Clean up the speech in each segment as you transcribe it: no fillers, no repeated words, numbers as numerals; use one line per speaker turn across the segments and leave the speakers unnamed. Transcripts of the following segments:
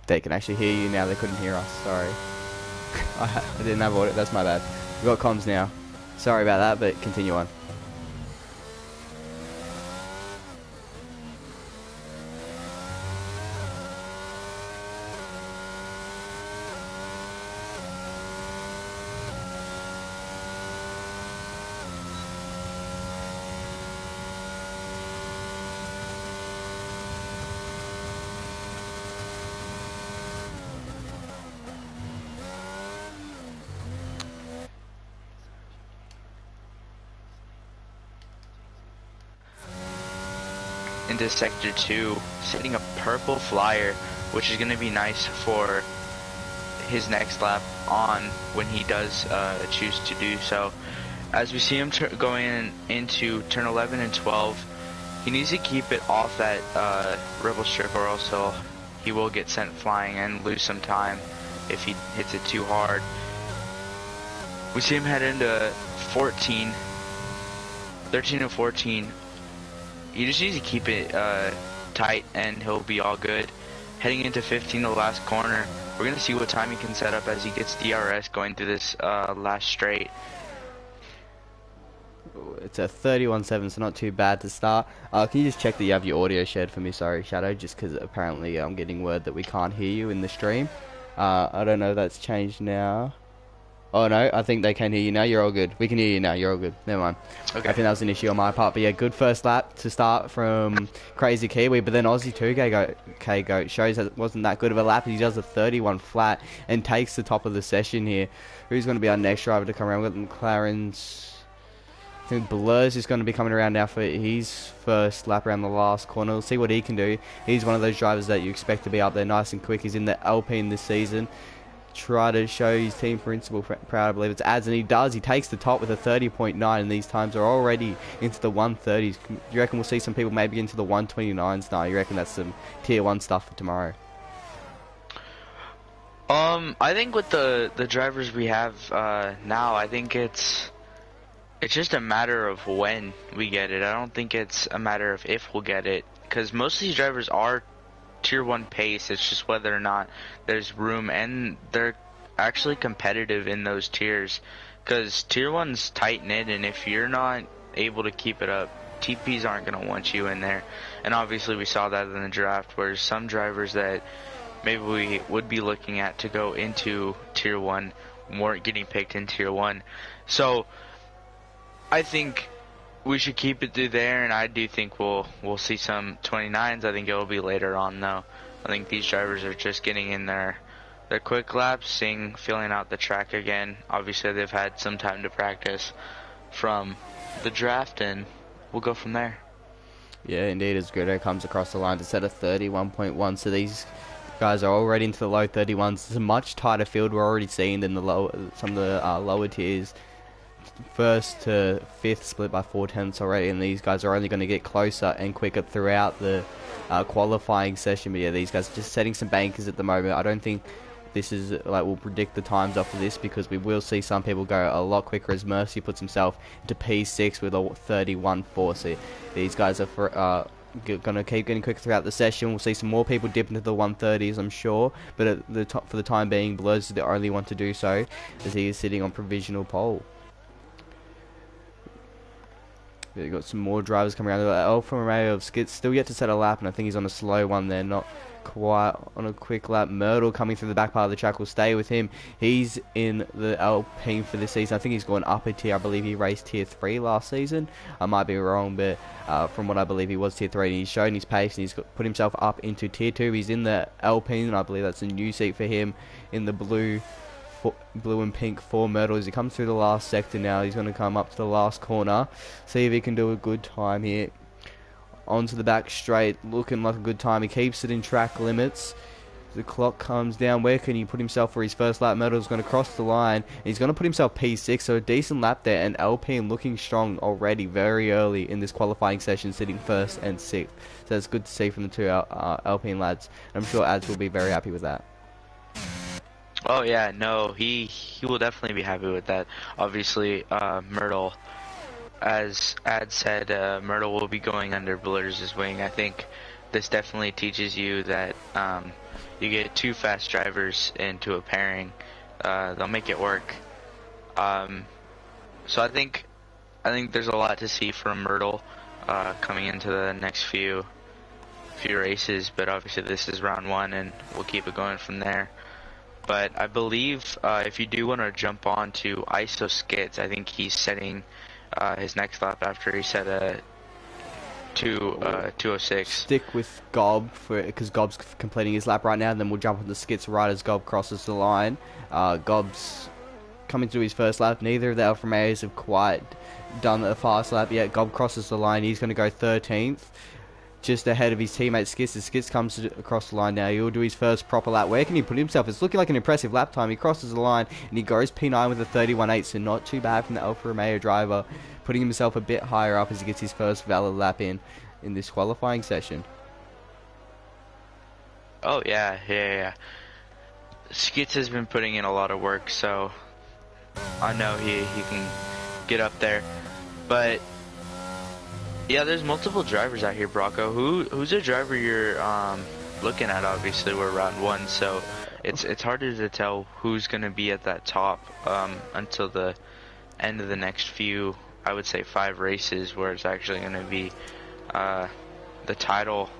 They can actually hear you now. They couldn't hear us. Sorry. I didn't have audio. That's my bad. We've got comms now. Sorry about that, but continue on.
Into sector 2, setting a purple flyer, which is going to be nice for his next lap on when he does choose to do so. As we see him going into turn 11 and 12, he needs to keep it off that rebel strip, or else he will get sent flying and lose some time if he hits it too hard. We see him head into 13 and 14. You just need to keep it tight and he'll be all good. Heading into 15, the last corner, we're going to see what time he can set up as he gets DRS going through this last straight.
It's a 31.7, so not too bad to start. Can you just check that you have your audio shared for me? Sorry, Shadow, just because apparently I'm getting word that we can't hear you in the stream. I don't know if that's changed now. Oh no, I think they can hear you now. You're all good. We can hear you now. You're all good. Never mind.
Okay.
I think that was an issue on my part. But yeah, good first lap to start from Crazy Kiwi. But then Aussie 2K Goat shows that it wasn't that good of a lap. He does a 31 flat and takes the top of the session here. Who's going to be our next driver to come around? We've got McLaren's. I think Blurs is going to be coming around now for his first lap around the last corner. We'll see what he can do. He's one of those drivers that you expect to be up there nice and quick. He's in the Alpine this season. Try to show his team principal proud, I believe it's Ads, and he does. He takes the top with a 30.9, and these times are already into the 130s. Do you reckon we'll see some people maybe into the 129s now? You reckon that's some tier 1 stuff for tomorrow?
I think with the drivers we have now, I think it's just a matter of when we get it. I don't think it's a matter of if we'll get it, because most of these drivers are tier 1 pace. It's just whether or not there's room, and they're actually competitive in those tiers, because tier 1's tight knit, and if you're not able to keep it up, TPs aren't going to want you in there. And obviously we saw that in the draft, where some drivers that maybe we would be looking at to go into tier 1 weren't getting picked in tier 1. So I think we should keep it through there, and I do think we'll see some 29s. I think it will be later on, though. I think these drivers are just getting in their quick laps, feeling out the track again. Obviously, they've had some time to practice from the draft, and we'll go from there.
Yeah, indeed, as Grito comes across the line to set a 31.1, so these guys are already into the low 31s. It's a much tighter field we're already seeing than some of the lower tiers. First to fifth split by 4/10 already, and these guys are only going to get closer and quicker throughout the qualifying session. But yeah, these guys are just setting some bankers at the moment. I don't think this is like we'll predict the times after this, because we will see some people go a lot quicker, as Mercy puts himself into P6 with a 31.4. So these guys are going to keep getting quicker throughout the session. We'll see some more people dip into the 130s, I'm sure, but at the top, for the time being, Blurs is the only one to do so, as he is sitting on provisional pole. We've got some more drivers coming around. Alfa Romeo still yet to set a lap, and I think he's on a slow one there, not quite on a quick lap. Myrtle coming through the back part of the track will stay with him. He's in the Alpine for this season. I think he's going up a tier. I believe he raced tier 3 last season. I might be wrong, but from what I believe, he was tier 3, and he's shown his pace, and he's put himself up into tier 2. He's in the Alpine, and I believe that's a new seat for him in the blue and pink for Myrtle. As he comes through the last sector now, he's going to come up to the last corner, see if he can do a good time here. Onto the back straight, looking like a good time. He keeps it in track limits. The clock comes down. Where can he put himself for his first lap? Myrtle's going to cross the line. He's going to put himself P6, so a decent lap there, and Alpine looking strong already very early in this qualifying session, sitting first and sixth. So that's good to see from the two Alpine lads. I'm sure Ads will be very happy with that.
Oh yeah, no, he will definitely be happy with that. Obviously, Myrtle, as Ad said, Myrtle will be going under Blurs' wing. I think this definitely teaches you that you get two fast drivers into a pairing, they'll make it work. So I think there's a lot to see from Myrtle coming into the next few races, but obviously this is round one and we'll keep it going from there. But I believe if you do want to jump on to ISO Skits, I think he's setting his next lap after he set a 206.
Stick with Gob because Gob's completing his lap right now, and then we'll jump on the Skits right as Gob crosses the line. Gob's coming to his first lap. Neither of the Alfa Romeos have quite done a fast lap yet. Gob crosses the line. He's going to go 13th. Just ahead of his teammate Skits. As Skits comes across the line now, he'll do his first proper lap. Where can he put himself? It's looking like an impressive lap time. He crosses the line and he goes P9 with a 31.8, so not too bad from the Alfa Romeo driver, putting himself a bit higher up as he gets his first valid lap in this qualifying session.
Oh yeah. Skits has been putting in a lot of work, so I know he can get up there. But yeah, there's multiple drivers out here, Brocco. Who's a driver you're looking at? Obviously, we're round one, so it's harder to tell who's gonna be at that top until the end of the next few, I would say 5 races, where it's actually gonna be the title,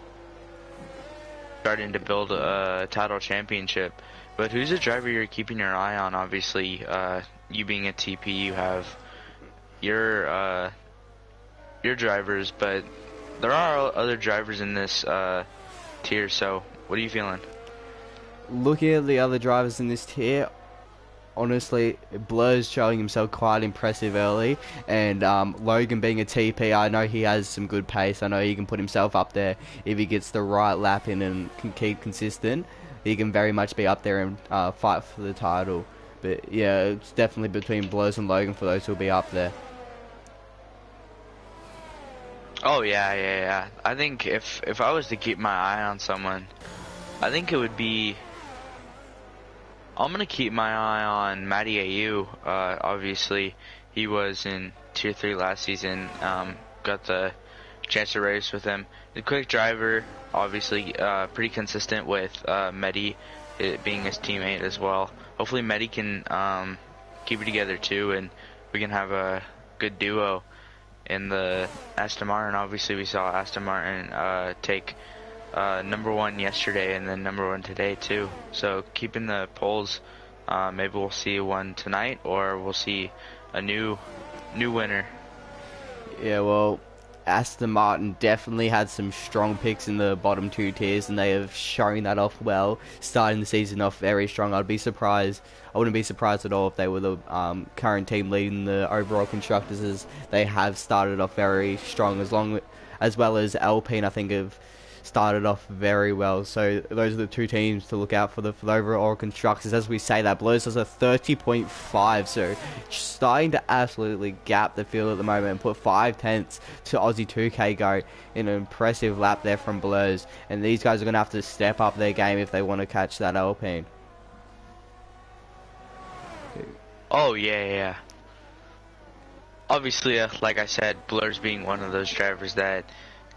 starting to build a title championship. But who's a driver you're keeping your eye on? Obviously, you being a TP, you have your drivers, but there are other drivers in this tier, so what are you feeling?
Looking at the other drivers in this tier, honestly, Blur's showing himself quite impressive early, and Logan being a TP, I know he has some good pace. I know he can put himself up there if he gets the right lap in and can keep consistent. He can very much be up there and fight for the title. But yeah, it's definitely between Blurs and Logan for those who'll be up there.
Oh yeah. I think if I was to keep my eye on someone, I think it would be, I'm gonna keep my eye on Matty AU. Obviously, he was in Tier 3 last season. Got the chance to race with him. The quick driver, obviously, pretty consistent with Medi being his teammate as well. Hopefully, Medi can keep it together too, and we can have a good duo in the Aston Martin. Obviously, we saw Aston Martin take number 1 yesterday and then number 1 today too. So keeping the polls, maybe we'll see one tonight, or we'll see a new winner.
Yeah, well, Aston Martin definitely had some strong picks in the bottom 2 tiers, and they have shown that off well, starting the season off very strong. I wouldn't be surprised at all if they were the current team leading the overall constructors, as they have started off very strong, as well as Alpine, I think, have started off very well. So those are the 2 teams to look out for the overall constructors. As we say, that Blues has a 30.5, so starting to absolutely gap the field at the moment and put 5/10 to Aussie 2K Go in an impressive lap there from Blues. And these guys are going to have to step up their game if they want to catch that Alpine.
Oh yeah. Obviously, like I said, Blur's being one of those drivers that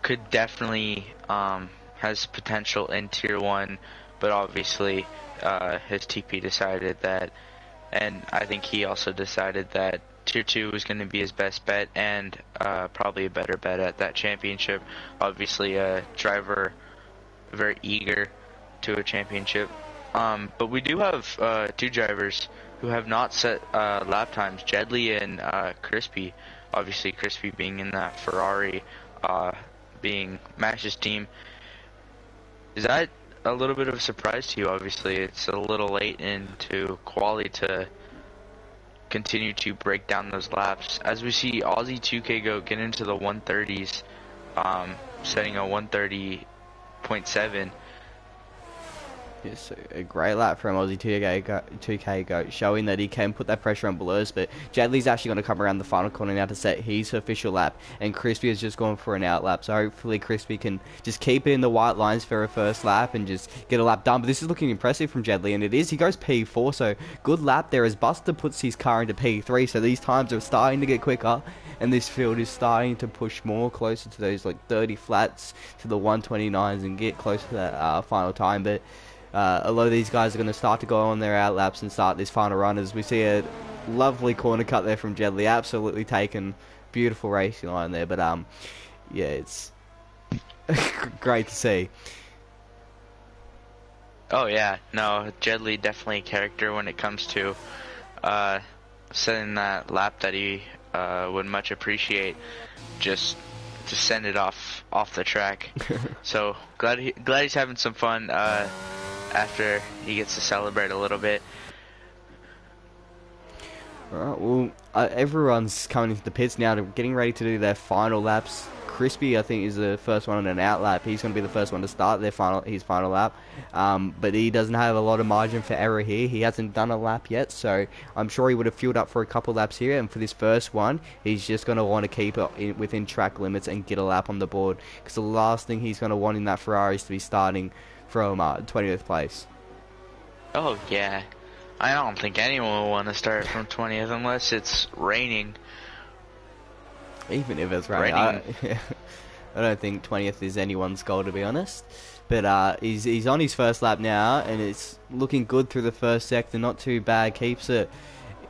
could definitely has potential in Tier 1, but obviously his TP decided that, and I think he also decided that Tier 2 was going to be his best bet, and probably a better bet at that championship. Obviously a driver very eager to a championship, but we do have 2 drivers who have not set lap times, Jedley and Crispy. Obviously Crispy being in that Ferrari, being Mash's team. Is that a little bit of a surprise to you? Obviously, it's a little late into quali to continue to break down those laps. As we see Aussie 2K Go get into the 130s, setting a 130.7.
Yes, a great lap from Aussie 2K Go, showing that he can put that pressure on Blurs, but Jadley's actually going to come around the final corner now to set his official lap, and Crispy has just gone for an out lap, so hopefully Crispy can just keep it in the white lines for a first lap and just get a lap done. But this is looking impressive from Jadley, and it is. He goes P4, so good lap there as Buster puts his car into P3, so these times are starting to get quicker, and this field is starting to push more closer to those like 30 flats to the 129s and get close to that final time. But A lot of these guys are going to start to go on their out laps and start this final run, as we see a lovely corner cut there from Jedley, absolutely taken, beautiful racing line there, but yeah, it's great to see.
Oh yeah, no, Jedley definitely a character when it comes to setting that lap that he would much appreciate. Just to send it off the track. So glad he's having some fun after he gets to celebrate a little bit.
Alright, well, everyone's coming into the pits now, getting ready to do their final laps. Crispy, I think, is the first one on an out lap. He's going to be the first one to start his final lap. But he doesn't have a lot of margin for error here. He hasn't done a lap yet, so I'm sure he would have fueled up for a couple laps here. And for this first one, he's just going to want to keep it within track limits and get a lap on the board. Because the last thing he's going to want in that Ferrari is to be starting from 20th place.
Oh, yeah. I don't think anyone will want to start from 20th unless it's raining.
Even if it's raining. I don't think 20th is anyone's goal, to be honest. But he's on his first lap now, and it's looking good through the first sector. Not too bad. Keeps it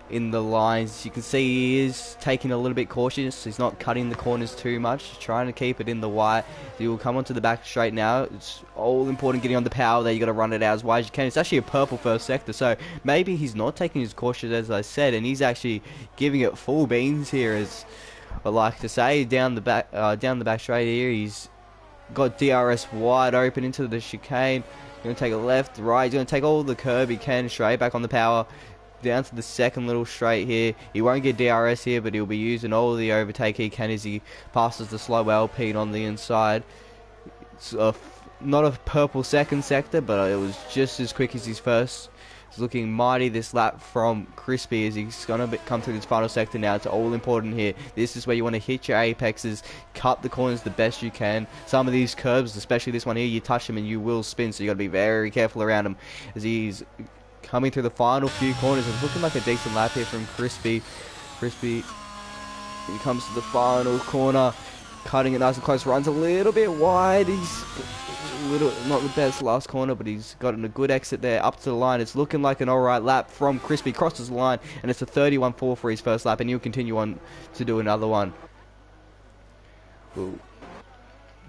in the lines. You can see he is taking a little bit cautious. He's not cutting the corners too much. Trying to keep it in the white. He will come onto the back straight now. It's all important getting on the power there. You got to run it out as wide as you can. It's actually a purple first sector, so maybe he's not taking his cautious, as I said, and he's actually giving it full beans here, as I like to say. Down the back straight here, he's got DRS wide open into the chicane. He's going to take a left, right. He's going to take all the curb he can straight back on the power. Down to the second little straight here. He won't get DRS here, but he'll be using all the overtake he can as he passes the slow Alpine on the inside. It's not a purple second sector, but it was just as quick as his first. It's looking mighty this lap from Crispy as he's going to come through this final sector now. It's all important here. This is where you want to hit your apexes, cut the corners the best you can. Some of these curbs, especially this one here, you touch them and you will spin, so you got to be very careful around him as he's coming through the final few corners. It's looking like a decent lap here from Crispy. Crispy, he comes to the final corner, cutting it nice and close, runs a little bit wide. He's not the best last corner, but he's gotten a good exit there up to the line. It's looking like an alright lap from Crispy. Crosses the line, and it's a 31.4 for his first lap, and he'll continue on to do another one. We'll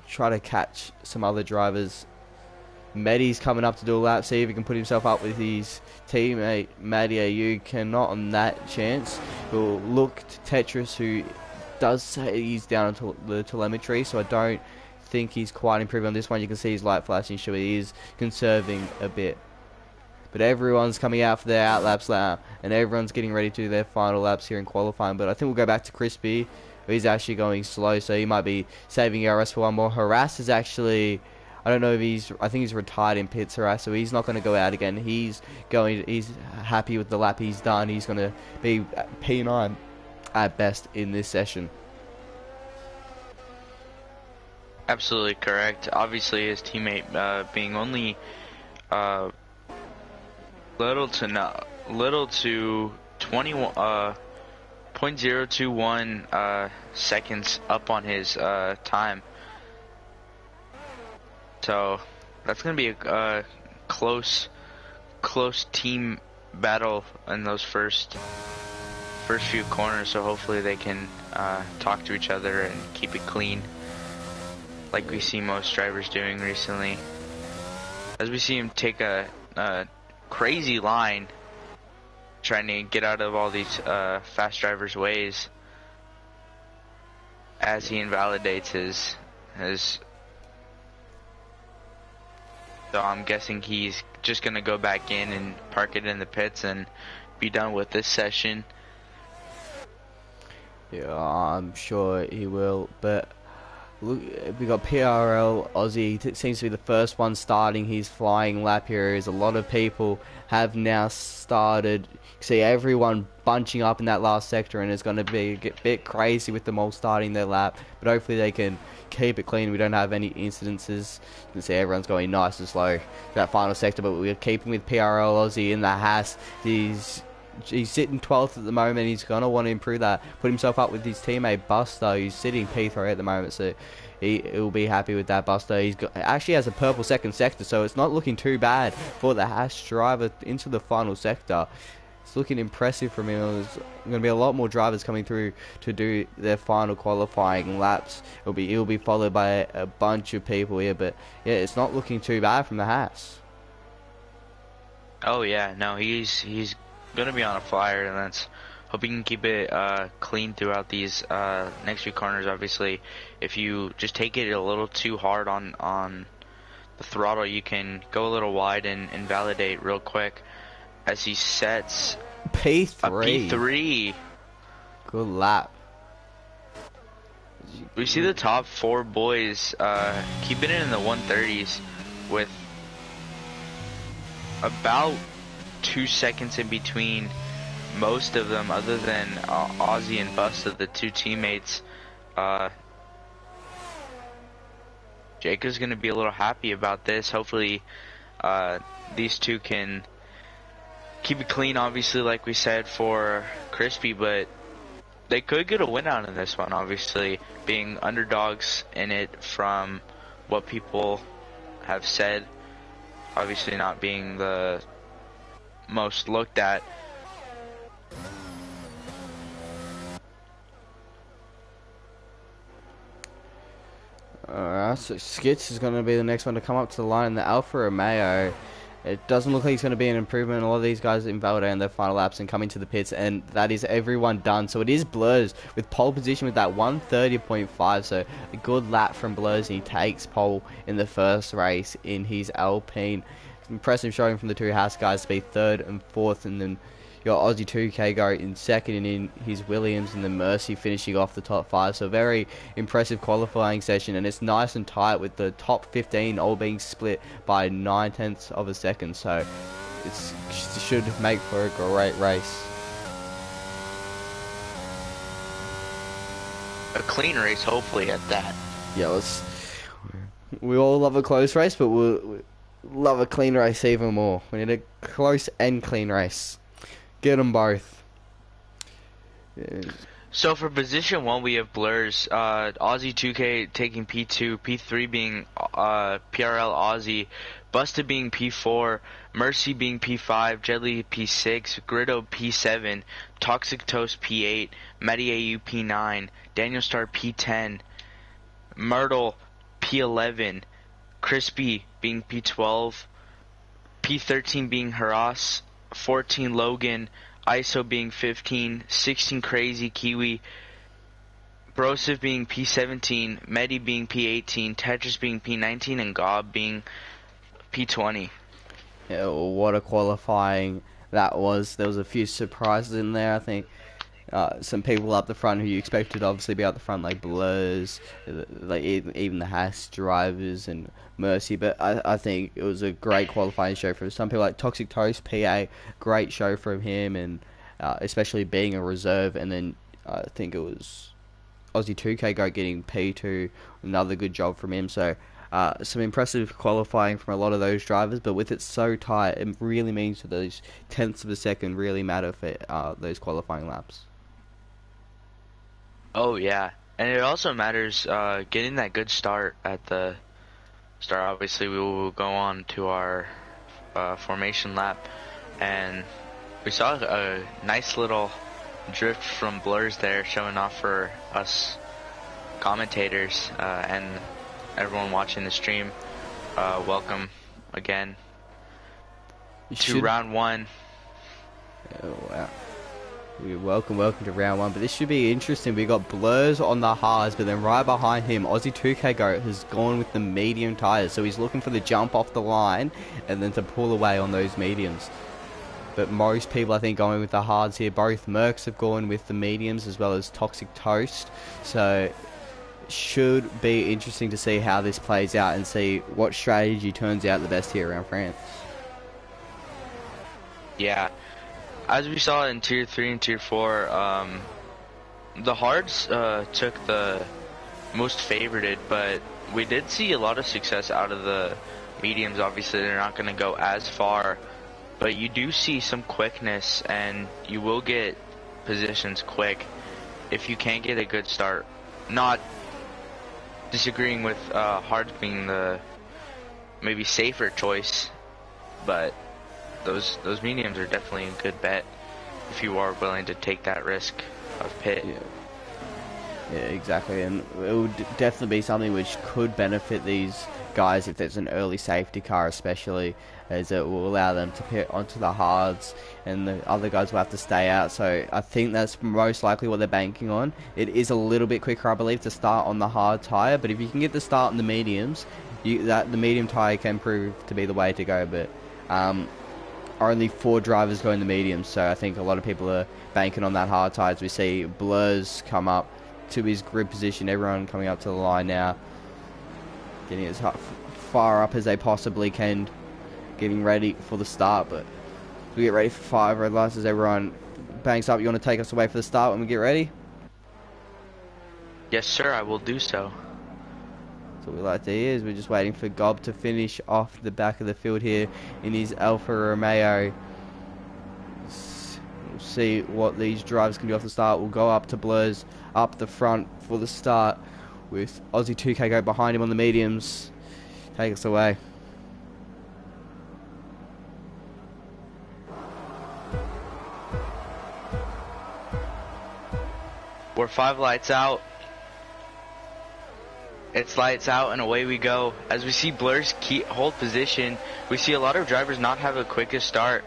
try to catch some other drivers. Medi's coming up to do a lap, see if he can put himself up with his teammate Matty Ayu. Cannot on that chance. We'll look to Tetris, who does say he's down to the telemetry, so I don't think he's quite improving on this one. You can see his light flashing, so he is conserving a bit. But everyone's coming out for their out laps now, and everyone's getting ready to do their final laps here in qualifying. But I think we'll go back to Crispy. He's actually going slow, so he might be saving ERS for one more. Harass is actually, I don't know if I think he's retired in pits, Harass, so he's not going to go out again. He's happy with the lap he's done. He's going to be P9 at best in this session.
Absolutely correct. Obviously, his teammate being only little to 21 .021 seconds up on his time. So that's gonna be a close team battle in those first few corners. So hopefully they can talk to each other and keep it clean, like we see most drivers doing recently. As we see him take a crazy line, trying to get out of all these fast drivers' ways, as he invalidates his. So I'm guessing he's just gonna go back in and park it in the pits and be done with this session.
Yeah, I'm sure he will, but look, we got PRL Aussie. It seems to be the first one starting his flying lap here. As a lot of people have now started. See everyone bunching up in that last sector, and it's going to be a bit crazy with them all starting their lap. But hopefully they can keep it clean. We don't have any incidences. You can see everyone's going nice and slow to that final sector, but we're keeping with PRL Aussie in the Haas. He's He's sitting 12th at the moment. He's gonna want to improve that, put himself up with his teammate Buster. He's sitting P3 at the moment, so he'll be happy with that. Buster, actually has a purple second sector, so it's not looking too bad for the Haas driver into the final sector. It's looking impressive from him. There's going to be a lot more drivers coming through to do their final qualifying laps. He'll be followed by a bunch of people here, but yeah, it's not looking too bad from the Haas.
Oh yeah, no, he's gonna be on a flyer, and let's hope he can keep it clean throughout these next few corners. Obviously, if you just take it a little too hard on the throttle, you can go a little wide and invalidate real quick. As he sets
P3.
P3.
Good lap.
We see the top 4 boys keeping it in the 130s with about 2 seconds in between most of them, other than Ozzy and Busta, the 2 teammates. Jacob's gonna be a little happy about this. Hopefully these 2 can keep it clean, obviously, like we said, for Crispy, but they could get a win out in this one, obviously, being underdogs in it from what people have said, obviously not being the most looked at.
Alright, so Skits is going to be the next one to come up to the line in the Alfa Romeo. It doesn't look like it's going to be an improvement. A lot of these guys invalidating their final laps and coming to the pits, and that is everyone done. So it is Blurs with pole position with that 130.5. So a good lap from Blurs, and he takes pole in the first race in his Alpine. Impressive showing from the 2 Haas guys to be 3rd and 4th, and then your Aussie 2K go in 2nd, and in his Williams and the Mercy finishing off the top 5. So very impressive qualifying session, and it's nice and tight with the top 15 all being split by 9/10 of a second. So it should make for a great race.
A clean race, hopefully, at that.
Yeah, we all love a close race, but we love a clean race even more. We need a close and clean race. Get them both. Yeah.
So for position 1, we have Blurs, Aussie 2K taking P2, P3 being PRL Aussie, Busta being P4, Mercy being P5, Jedley P6, Gritto P7, Toxic Toast P8, Matty AU P9, Daniel Star P10, Myrtle P11, Crispy being P12, P13 being Haras, 14 Logan, ISO being 15, 16 Crazy Kiwi, Brosiv being P17, Medi being P18, Tetris being P19, and Gob being P20.
Yeah, what a qualifying that was. There was a few surprises in there. I think some people up the front who you expected to obviously be out the front, like Blurs, like even the Haas drivers and Mercy. But I think it was a great qualifying show for some people, like Toxic Toast PA. Great show from him, and especially being a reserve. And then I think it was Aussie 2K Go getting P2. Another good job from him. So some impressive qualifying from a lot of those drivers, but with it so tight, it really means that those tenths of a second really matter for those qualifying laps.
Oh yeah, and it also matters getting that good start at the start. Obviously, we will go on to our formation lap, and we saw a nice little drift from Blurs there, showing off for us commentators and everyone watching the stream. Welcome again to round 1.
Oh, wow. Welcome to round 1, but this should be interesting. We got Blurs on the hards, but then right behind him, Aussie 2K Go has gone with the medium tires, so he's looking for the jump off the line and then to pull away on those mediums. But most people, I think, going with the hards here. Both Mercs have gone with the mediums as well as Toxic Toast, so should be interesting to see how this plays out and see what strategy turns out the best here around France.
Yeah. As we saw in Tier 3 and Tier 4, the hards took the most favorited, but we did see a lot of success out of the mediums. Obviously, they're not going to go as far, but you do see some quickness, and you will get positions quick if you can't get a good start. Not disagreeing with hards being the maybe safer choice, but those mediums are definitely a good bet if you are willing to take that risk of pit.
Yeah, exactly, and it would definitely be something which could benefit these guys if there's an early safety car, especially, as it will allow them to pit onto the hards, and the other guys will have to stay out. So I think that's most likely what they're banking on. It is a little bit quicker, I believe, to start on the hard tyre, but if you can get the start on the mediums, the medium tyre can prove to be the way to go. But only 4 drivers go in the mediums, so I think a lot of people are banking on that hard tyre. As we see Blurs come up to his grid position, everyone coming up to the line now, getting as far up as they possibly can, getting ready for the start. But we get ready for 5 red lights as everyone banks up. You want to take us away for the start when we get ready?
Yes, sir, I will do so.
So what we like to hear is we're just waiting for Gob to finish off the back of the field here in his Alfa Romeo. We'll see what these drivers can do off the start. We'll go up to Blurs up the front for the start with Aussie 2K go behind him on the mediums. Take us away.
We're 5 lights out. It's lights out and away we go. As we see Blurs hold position, we see a lot of drivers not have a quickest start.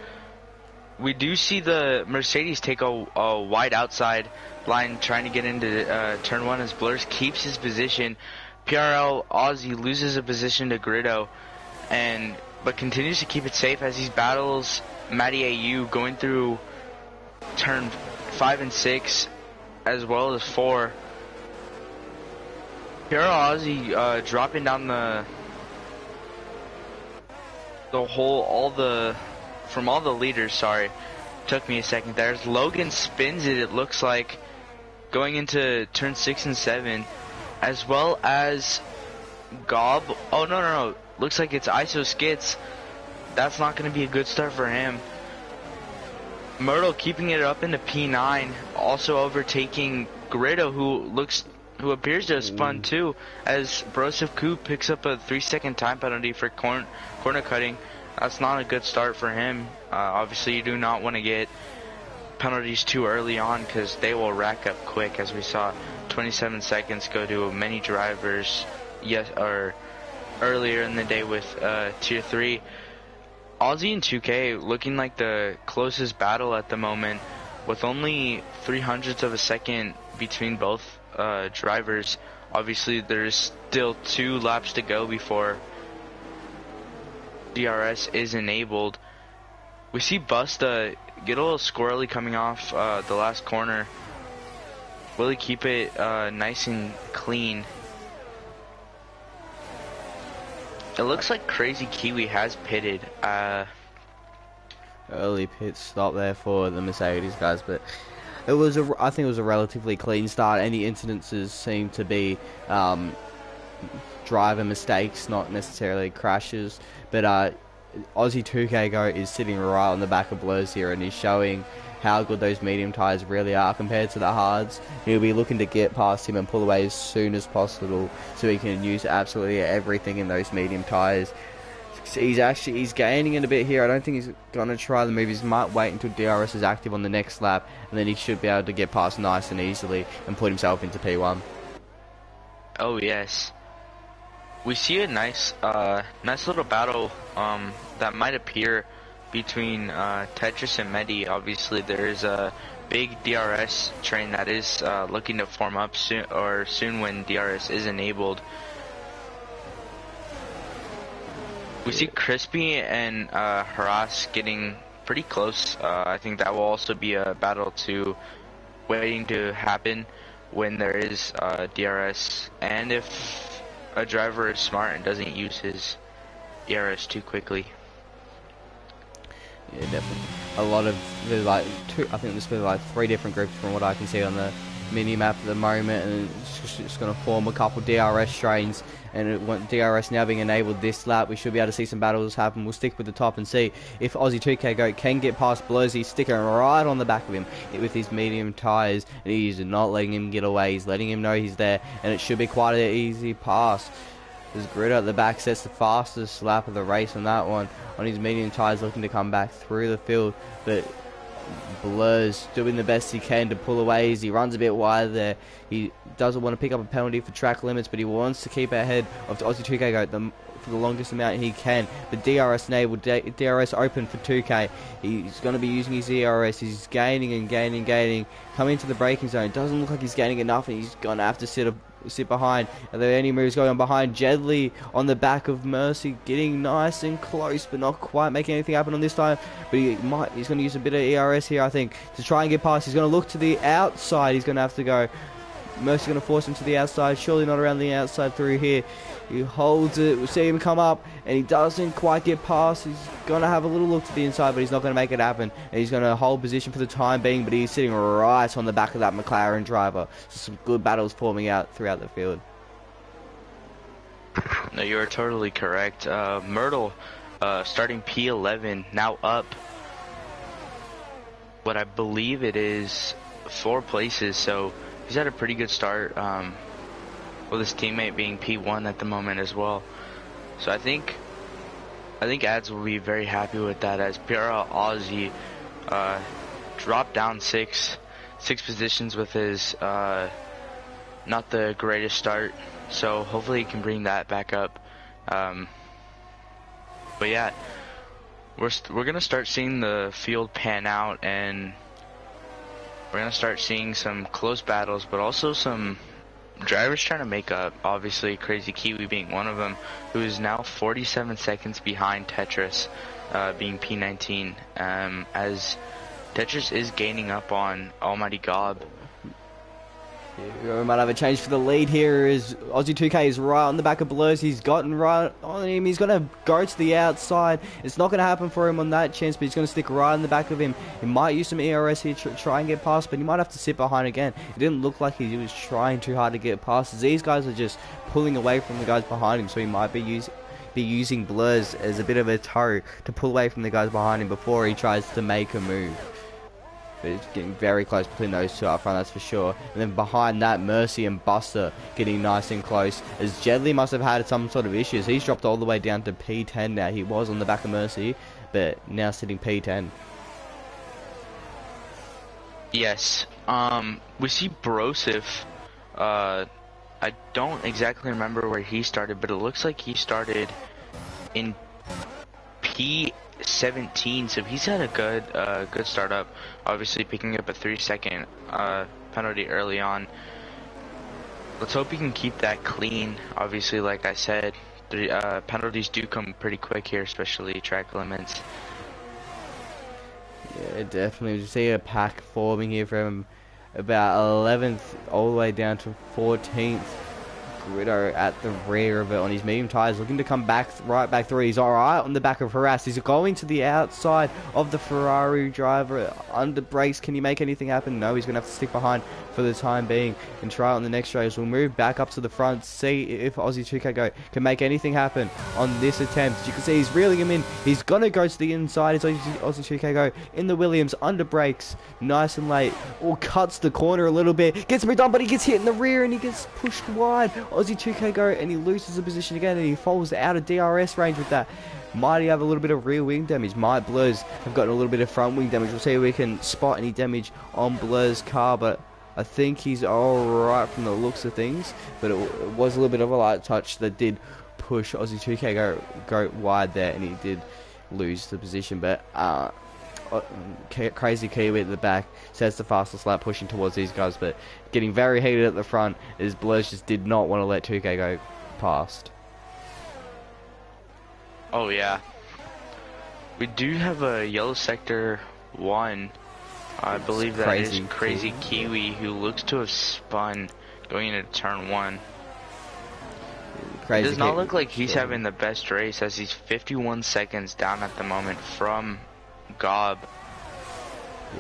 We do see the Mercedes take a wide outside line trying to get into turn 1 as Blurs keeps his position. PRL Aussie loses a position to Gritto, but continues to keep it safe as he battles Matty AU going through turn 5 and 6 as well as 4. PRL Aussie dropping down from all the leaders, sorry. Took me a second there. As Logan spins it looks like, going into turn 6 and 7, as well as Gob. Oh, no. Looks like it's ISO Skits. That's not going to be a good start for him. Myrtle keeping it up into P9, also overtaking Gritto, who appears to have spun too, as Broseph Coup picks up a 3-second time penalty for corner cutting. That's not a good start for him. Obviously, you do not want to get penalties too early on because they will rack up quick, as we saw 27 seconds go to many drivers earlier in the day with Tier 3. Aussie and 2K looking like the closest battle at the moment, with only 0.03 of a second between both drivers. Obviously, there's still 2 laps to go before DRS is enabled. We see Busta get a little squirrely coming off the last corner. Will he keep it nice and clean? It looks like Crazy Kiwi has pitted.
Early pit stop there for the Mercedes guys, but I think it was a relatively clean start. Any incidences seem to be driver mistakes, not necessarily crashes. But Aussie 2K Go is sitting right on the back of Blurs here, and he's showing how good those medium tyres really are compared to the hards. He'll be looking to get past him and pull away as soon as possible so he can use absolutely everything in those medium tyres. He's gaining it a bit here. I don't think he's going to try the move. He might wait until DRS is active on the next lap, and then he should be able to get past nice and easily and put himself into P1.
Oh yes. We see a nice little battle that might appear between Tetris and Medi. Obviously, there is a big DRS train that is looking to form up soon when DRS is enabled. We see Crispy and Harass getting pretty close. I think that will also be a battle waiting to happen when there is DRS, and if a driver is smart and doesn't use his DRS too quickly.
Yeah, definitely. A lot of I think there's been like 3 different groups from what I can see on the mini-map at the moment, and it's just going to form a couple DRS trains. And DRS now being enabled this lap, we should be able to see some battles happen. We'll stick with the top and see if Aussie 2K Goat can get past Blurs. He's sticking right on the back of him with his medium tyres, and he's not letting him get away. He's letting him know he's there, and it should be quite an easy pass. As Gritter at the back sets the fastest lap of the race on that one, on his medium tyres, looking to come back through the field, but Blurs doing the best he can to pull away as he runs a bit wide there. He doesn't want to pick up a penalty for track limits, but he wants to keep ahead of Aussie 2K Goat for the longest amount he can. But DRS enabled, DRS open for 2K. He's going to be using his DRS. He's gaining and gaining, coming into the braking zone. Doesn't look like he's gaining enough, and he's going to have to sit behind. Are there any moves going on behind? Jedley on the back of Mercy, getting nice and close, but not quite making anything happen on this time. But he's going to use a bit of ERS here, I think, to try and get past. He's going to look to the outside. He's going to have to go. Mercy's going to force him to the outside. Surely not around the outside through here. He holds it. We'll see him come up, and he doesn't quite get past. He's going to have a little look to the inside, but he's not going to make it happen. And he's going to hold position for the time being, but he's sitting right on the back of that McLaren driver. So some good battles forming out throughout the field.
No, you're totally correct. Myrtle starting P11, now up what I believe it is 4 places, so he's had a pretty good start, with his teammate being P1 at the moment as well. So I think ads will be very happy with that, as Pura Aussie dropped down six positions with his not the greatest start. So hopefully he can bring that back up. But yeah, we're gonna start seeing the field pan out, and we're gonna start seeing some close battles, but also some drivers trying to make up. Obviously, Crazy Kiwi being one of them, who is now 47 seconds behind Tetris, being P19. As Tetris is gaining up on Almighty Gob.
We might have a change for the lead here as Aussie 2K is right on the back of Blurs. He's gotten right on him. He's going to go to the outside. It's not going to happen for him on that chance, but he's going to stick right on the back of him. He might use some ERS here to try and get past, but he might have to sit behind again. It didn't look like he was trying too hard to get past. These guys are just pulling away from the guys behind him, so he might be using Blurs as a bit of a toe to pull away from the guys behind him before he tries to make a move. But it's getting very close between those two up front, that's for sure. And then behind that, Mercy and Buster getting nice and close, as Jedley must have had some sort of issues. He's dropped all the way down to P10 now. He was on the back of Mercy, but now sitting P10.
Yes. We see Brosif. I don't exactly remember where he started, but it looks like he started in P17, so he's had a good startup. Obviously picking up a 3-second penalty early on. Let's hope he can keep that clean. Obviously, like I said, the penalties do come pretty quick here, especially track limits.
Yeah, definitely. We see a pack forming here from about 11th all the way down to 14th. Gritter at the rear of it on his medium tyres, looking to come back right back through. He's alright on the back of Harass. He's going to the outside of the Ferrari driver. Under brakes, can he make anything happen? No, he's going to have to stick behind for the time being and try on the next race. We'll move back up to the front, see if Aussie 2K Go can make anything happen on this attempt. As you can see, he's reeling him in. He's going to go to the inside. It's Aussie 2K Go in the Williams, under brakes, nice and late. Or cuts the corner a little bit. Gets moved on, but he gets hit in the rear and he gets pushed wide. Aussie 2K Go, and he loses the position again, and he falls out of DRS range with that. Might he have a little bit of rear wing damage? Might Blurs have gotten a little bit of front wing damage? We'll see if we can spot any damage on Blurs' car, but I think he's alright from the looks of things. But it was a little bit of a light touch that did push Aussie 2K Go wide there, and he did lose the position. But Crazy Kiwi at the back sets the fastest lap, pushing towards these guys, but getting very heated at the front as Blurs just did not want to let 2K go past.
Oh yeah, we do have a yellow sector 1. I believe that is Crazy Kiwi, who looks to have spun going into turn 1. It does not look like he's having the best race, as he's 51 seconds down at the moment from Gob.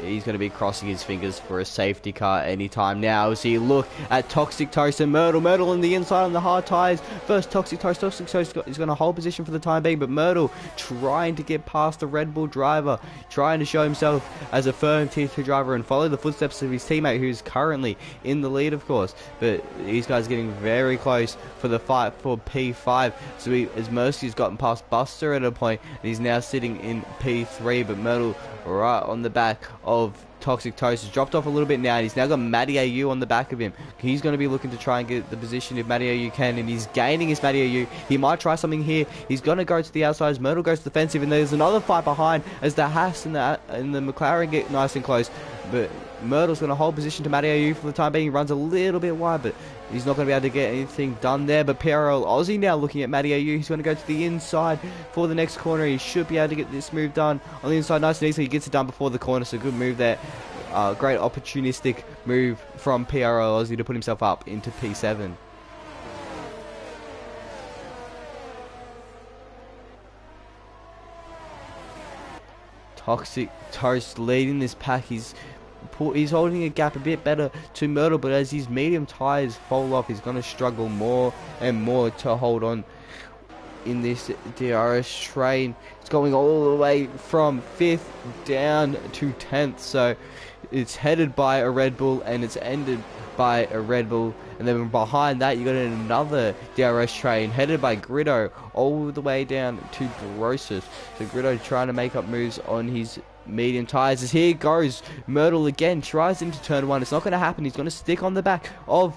He's going to be crossing his fingers for a safety car anytime now. As you look at Toxic Toast and Myrtle. Myrtle on the inside on the hard tyres. First Toxic Toast. Toxic Toast is going to hold position for the time being, but Myrtle trying to get past the Red Bull driver, trying to show himself as a firm Tier 2 driver and follow the footsteps of his teammate, who's currently in the lead, of course. But these guys are getting very close for the fight for P5. So as Mercy's gotten past Buster at a point, and he's now sitting in P3, but Myrtle right on the back of Toxic Toast has dropped off a little bit now, and he's now got Matty AU on the back of him. He's going to be looking to try and get the position if Matty AU can, and he's gaining his Matty AU. He might try something here. He's going to go to the outside as Myrtle goes defensive, and there's another fight behind as the Haas and the McLaren get nice and close. But Myrtle's going to hold position to Matty AU for the time being. He runs a little bit wide, but he's not going to be able to get anything done there. But PRL Aussie now looking at Matty AU. He's going to go to the inside for the next corner. He should be able to get this move done on the inside nice and easily. He gets it done before the corner, so good move there. Great opportunistic move from PRL Aussie to put himself up into P7. Toxic Toast leading this pack. He's holding a gap a bit better to Myrtle, but as his medium tyres fall off, he's going to struggle more and more to hold on in this DRS train. It's going all the way from 5th down to 10th, so it's headed by a Red Bull and it's ended by a Red Bull, and then behind that you got another DRS train headed by Gritto all the way down to Brosis. So Gritto trying to make up moves on his medium tyres as here goes Myrtle again, tries into turn 1. It's not going to happen. He's going to stick on the back of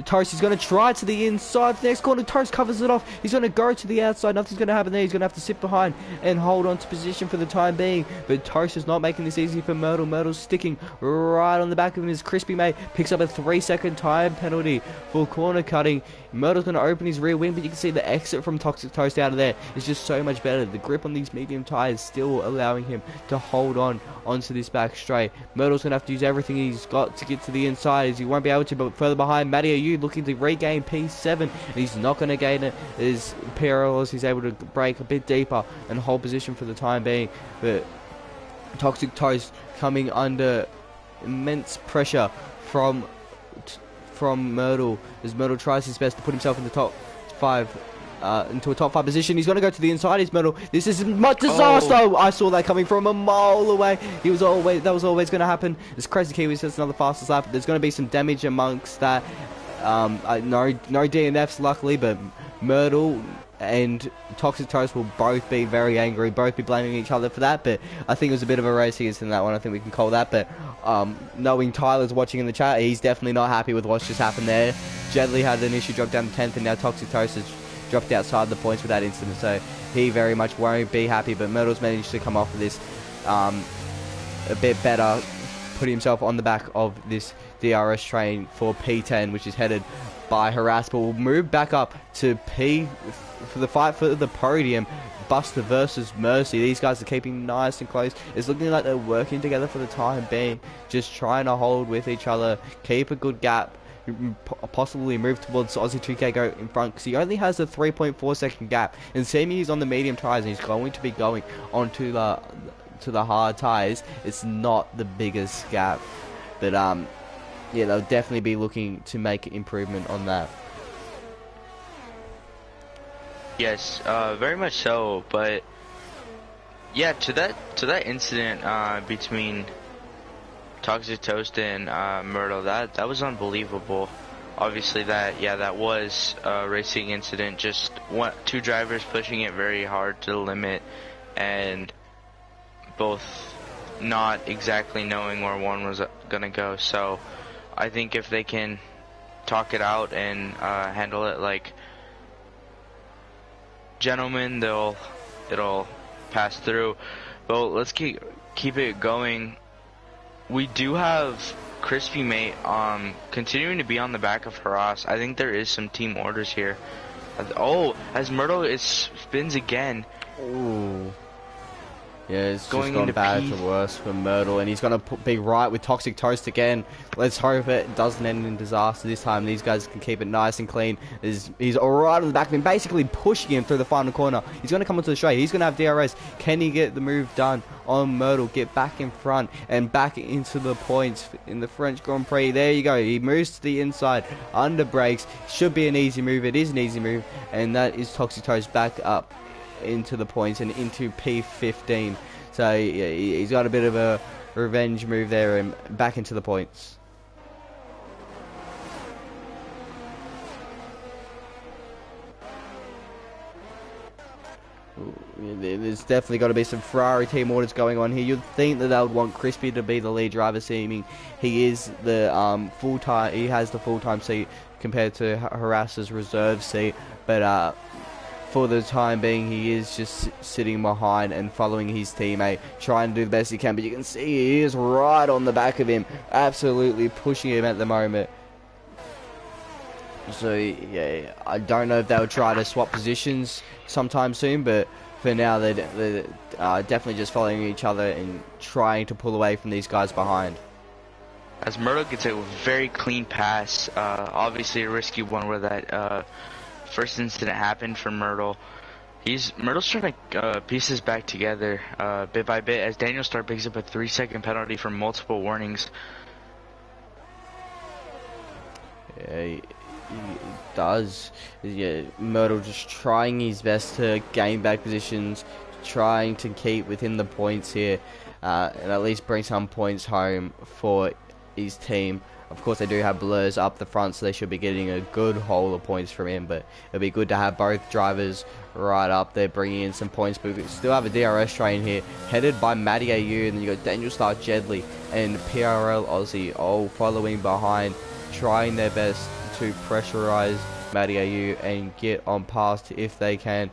Toast. He's going to try to the inside. The next corner, Toast covers it off. He's going to go to the outside. Nothing's going to happen there. He's going to have to sit behind and hold on to position for the time being. But Toast is not making this easy for Myrtle. Myrtle's sticking right on the back of his crispy mate. Picks up a 3-second time penalty for corner cutting. Myrtle's going to open his rear wing, but you can see the exit from Toxic Toast out of there is just so much better. The grip on these medium tyres still allowing him to hold on onto this back straight. Myrtle's going to have to use everything he's got to get to the inside, as he won't be able to, but further behind, Matty AU looking to regain P7, and he's not going to gain it as PRL he's able to break a bit deeper and hold position for the time being. But Toxic Toast coming under immense pressure from Myrtle as Myrtle tries his best to put himself in the top 5 into a top 5 position. He's going to go to the inside. His Myrtle. This is much disaster. Oh. I saw that coming from a mile away. That was always going to happen. As Crazy Kiwi says, another fastest lap. There's going to be some damage amongst that. No DNFs luckily, but Myrtle and Toxic Toast will both be very angry, both be blaming each other for that. But I think it was a bit of a race against in that one. I think we can call that. But knowing Tyler's watching in the chat, he's definitely not happy with what's just happened there. Jedley had an issue, dropped down to 10th, and now Toxic Toast has dropped outside the points with that incident. So he very much won't be happy. But Myrtle's managed to come off of this a bit better, putting himself on the back of this DRS train for P10, which is headed by Harass, but we'll move back up to P for the fight for the podium. Buster versus Mercy. These guys are keeping nice and close. It's looking like they're working together for the time being, just trying to hold with each other, keep a good gap, possibly move towards Aussie 2K go in front, because he only has a 3.4 second gap, and Semi is on the medium tyres and he's going to be going onto the hard tyres. It's not the biggest gap, but yeah, they'll definitely be looking to make improvement on that.
Yes, very much so. But yeah, to that incident between Toxic Toast and Myrtle, that was unbelievable. Obviously, that was a racing incident. Just two drivers pushing it very hard to the limit, and both not exactly knowing where one was gonna go. So I think if they can talk it out and handle it like gentlemen, it'll pass through. But let's keep it going. We do have Crispy Mate continuing to be on the back of Harass. I think there is some team orders here. Oh, as Myrtle spins again.
Ooh. Yeah, it's just
Going
gone
into
bad
P.
to worse for Myrtle, and he's gonna be right with Toxic Toast again. Let's hope it doesn't end in disaster this time. These guys can keep it nice and clean. He's right on the back of him, basically pushing him through the final corner. He's gonna come onto the straight. He's gonna have DRS. Can he get the move done on Myrtle? Get back in front and back into the points in the French Grand Prix. There you go. He moves to the inside, under brakes. Should be an easy move. It is an easy move, and that is Toxic Toast back up into the points and into P15. So yeah, he's got a bit of a revenge move there and back into the points. Ooh, there's definitely got to be some Ferrari team orders going on here. You'd think that they would want Crispy to be the lead driver, seeming he is the full-time. He has the full-time seat compared to Haras's reserve seat, but for the time being, he is just sitting behind and following his teammate, trying to do the best he can. But you can see he is right on the back of him, absolutely pushing him at the moment. So, yeah, I don't know if they'll try to swap positions sometime soon, but for now, they're definitely just following each other and trying to pull away from these guys behind.
As Murdoch gets a very clean pass, obviously a risky one where that first incident happened for Myrtle. Myrtle's trying to piece this back together bit by bit as Daniel Star picks up a 3-second penalty for multiple warnings.
Yeah, he does. Yeah, Myrtle just trying his best to gain back positions, trying to keep within the points here, and at least bring some points home for his team. Of course, they do have Blurs up the front, so they should be getting a good haul of points from him. But it'll be good to have both drivers right up there bringing in some points. But we still have a DRS train here, headed by Matty AU, and then you got Daniel Star Jedley and PRL Aussie all following behind, trying their best to pressurize Matty AU and get on past if they can.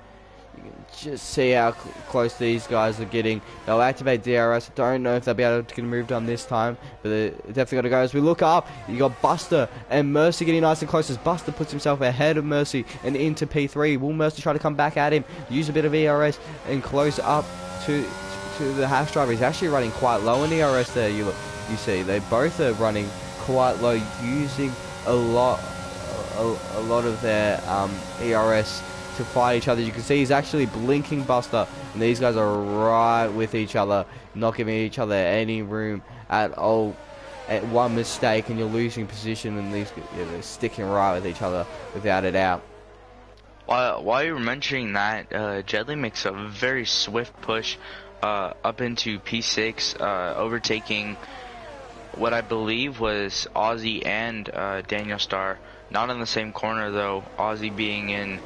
You can just see how close these guys are getting. They'll activate DRS. I don't know if they'll be able to get a move done this time, but they're definitely got to go. As we look up, you got Buster and Mercy getting nice and close as Buster puts himself ahead of Mercy and into P3. Will Mercy try to come back at him, use a bit of ERS and close up to the Haas driver? He's actually running quite low in ERS there. You see, they both are running quite low, using a lot of their ERS to fight each other. You can see he's actually blinking Buster, and these guys are right with each other, not giving each other any room at all. At one mistake and you're losing position, and they're sticking right with each other without a doubt.
While you were mentioning that, Jedley makes a very swift push up into P6, overtaking what I believe was Aussie and Daniel Star. Not in the same corner though, Aussie being in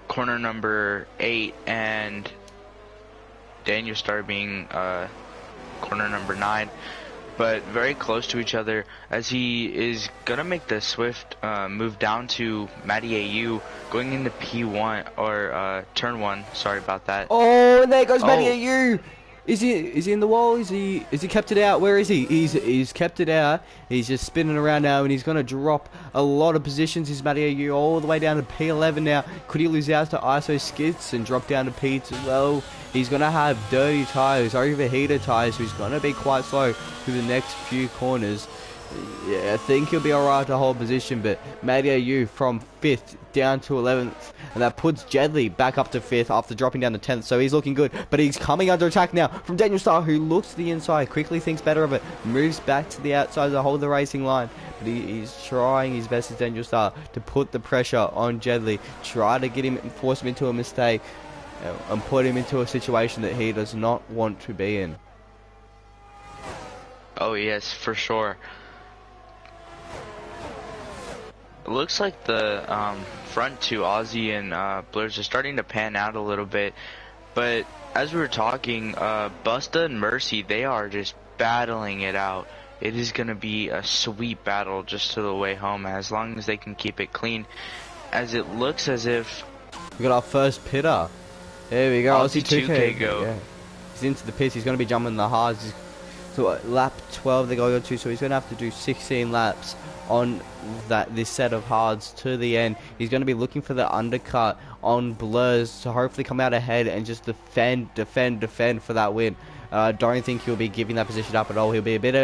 corner number 8 and Daniel Star being corner number 9, but very close to each other, as he is gonna make the swift move down to Matty AU, going into P1 or turn 1. Sorry about that.
Oh, and there goes Matty AU. Is he in the wall? Is he kept it out? Where is he? He's kept it out. He's just spinning around now, and he's going to drop a lot of positions. He's Matty AU all the way down to P11 now. Could he lose out to ISO Skids and drop down to P2? Well, he's going to have dirty tyres, overheated tyres, so he's going to be quite slow through the next few corners. Yeah, I think he'll be alright to hold position, but Matty AU from 5th down to 11th, and that puts Jedley back up to 5th after dropping down to 10th, so he's looking good, but he's coming under attack now from Daniel Star, who looks to the inside, quickly thinks better of it, moves back to the outside to hold the racing line, but he's trying his best as Daniel Star to put the pressure on Jedley, try to get him, force him into a mistake, and put him into a situation that he does not want to be in.
Oh yes, for sure. It looks like the front two, Aussie and Blurs, are starting to pan out a little bit, but as we were talking, Busta and Mercy, they are just battling it out. It is going to be a sweet battle just to the way home, as long as they can keep it clean, as it looks as if
we got our first pitter. There we go.
Aussie 2K go.
Yeah. He's into the pits. He's going to be jumping the hards. So lap 12 they go to, so he's going to have to do 16 laps on this set of hards to the end. He's going to be looking for the undercut on Blurs to hopefully come out ahead and just defend for that win. Don't think he'll be giving that position up at all. He'll be a bit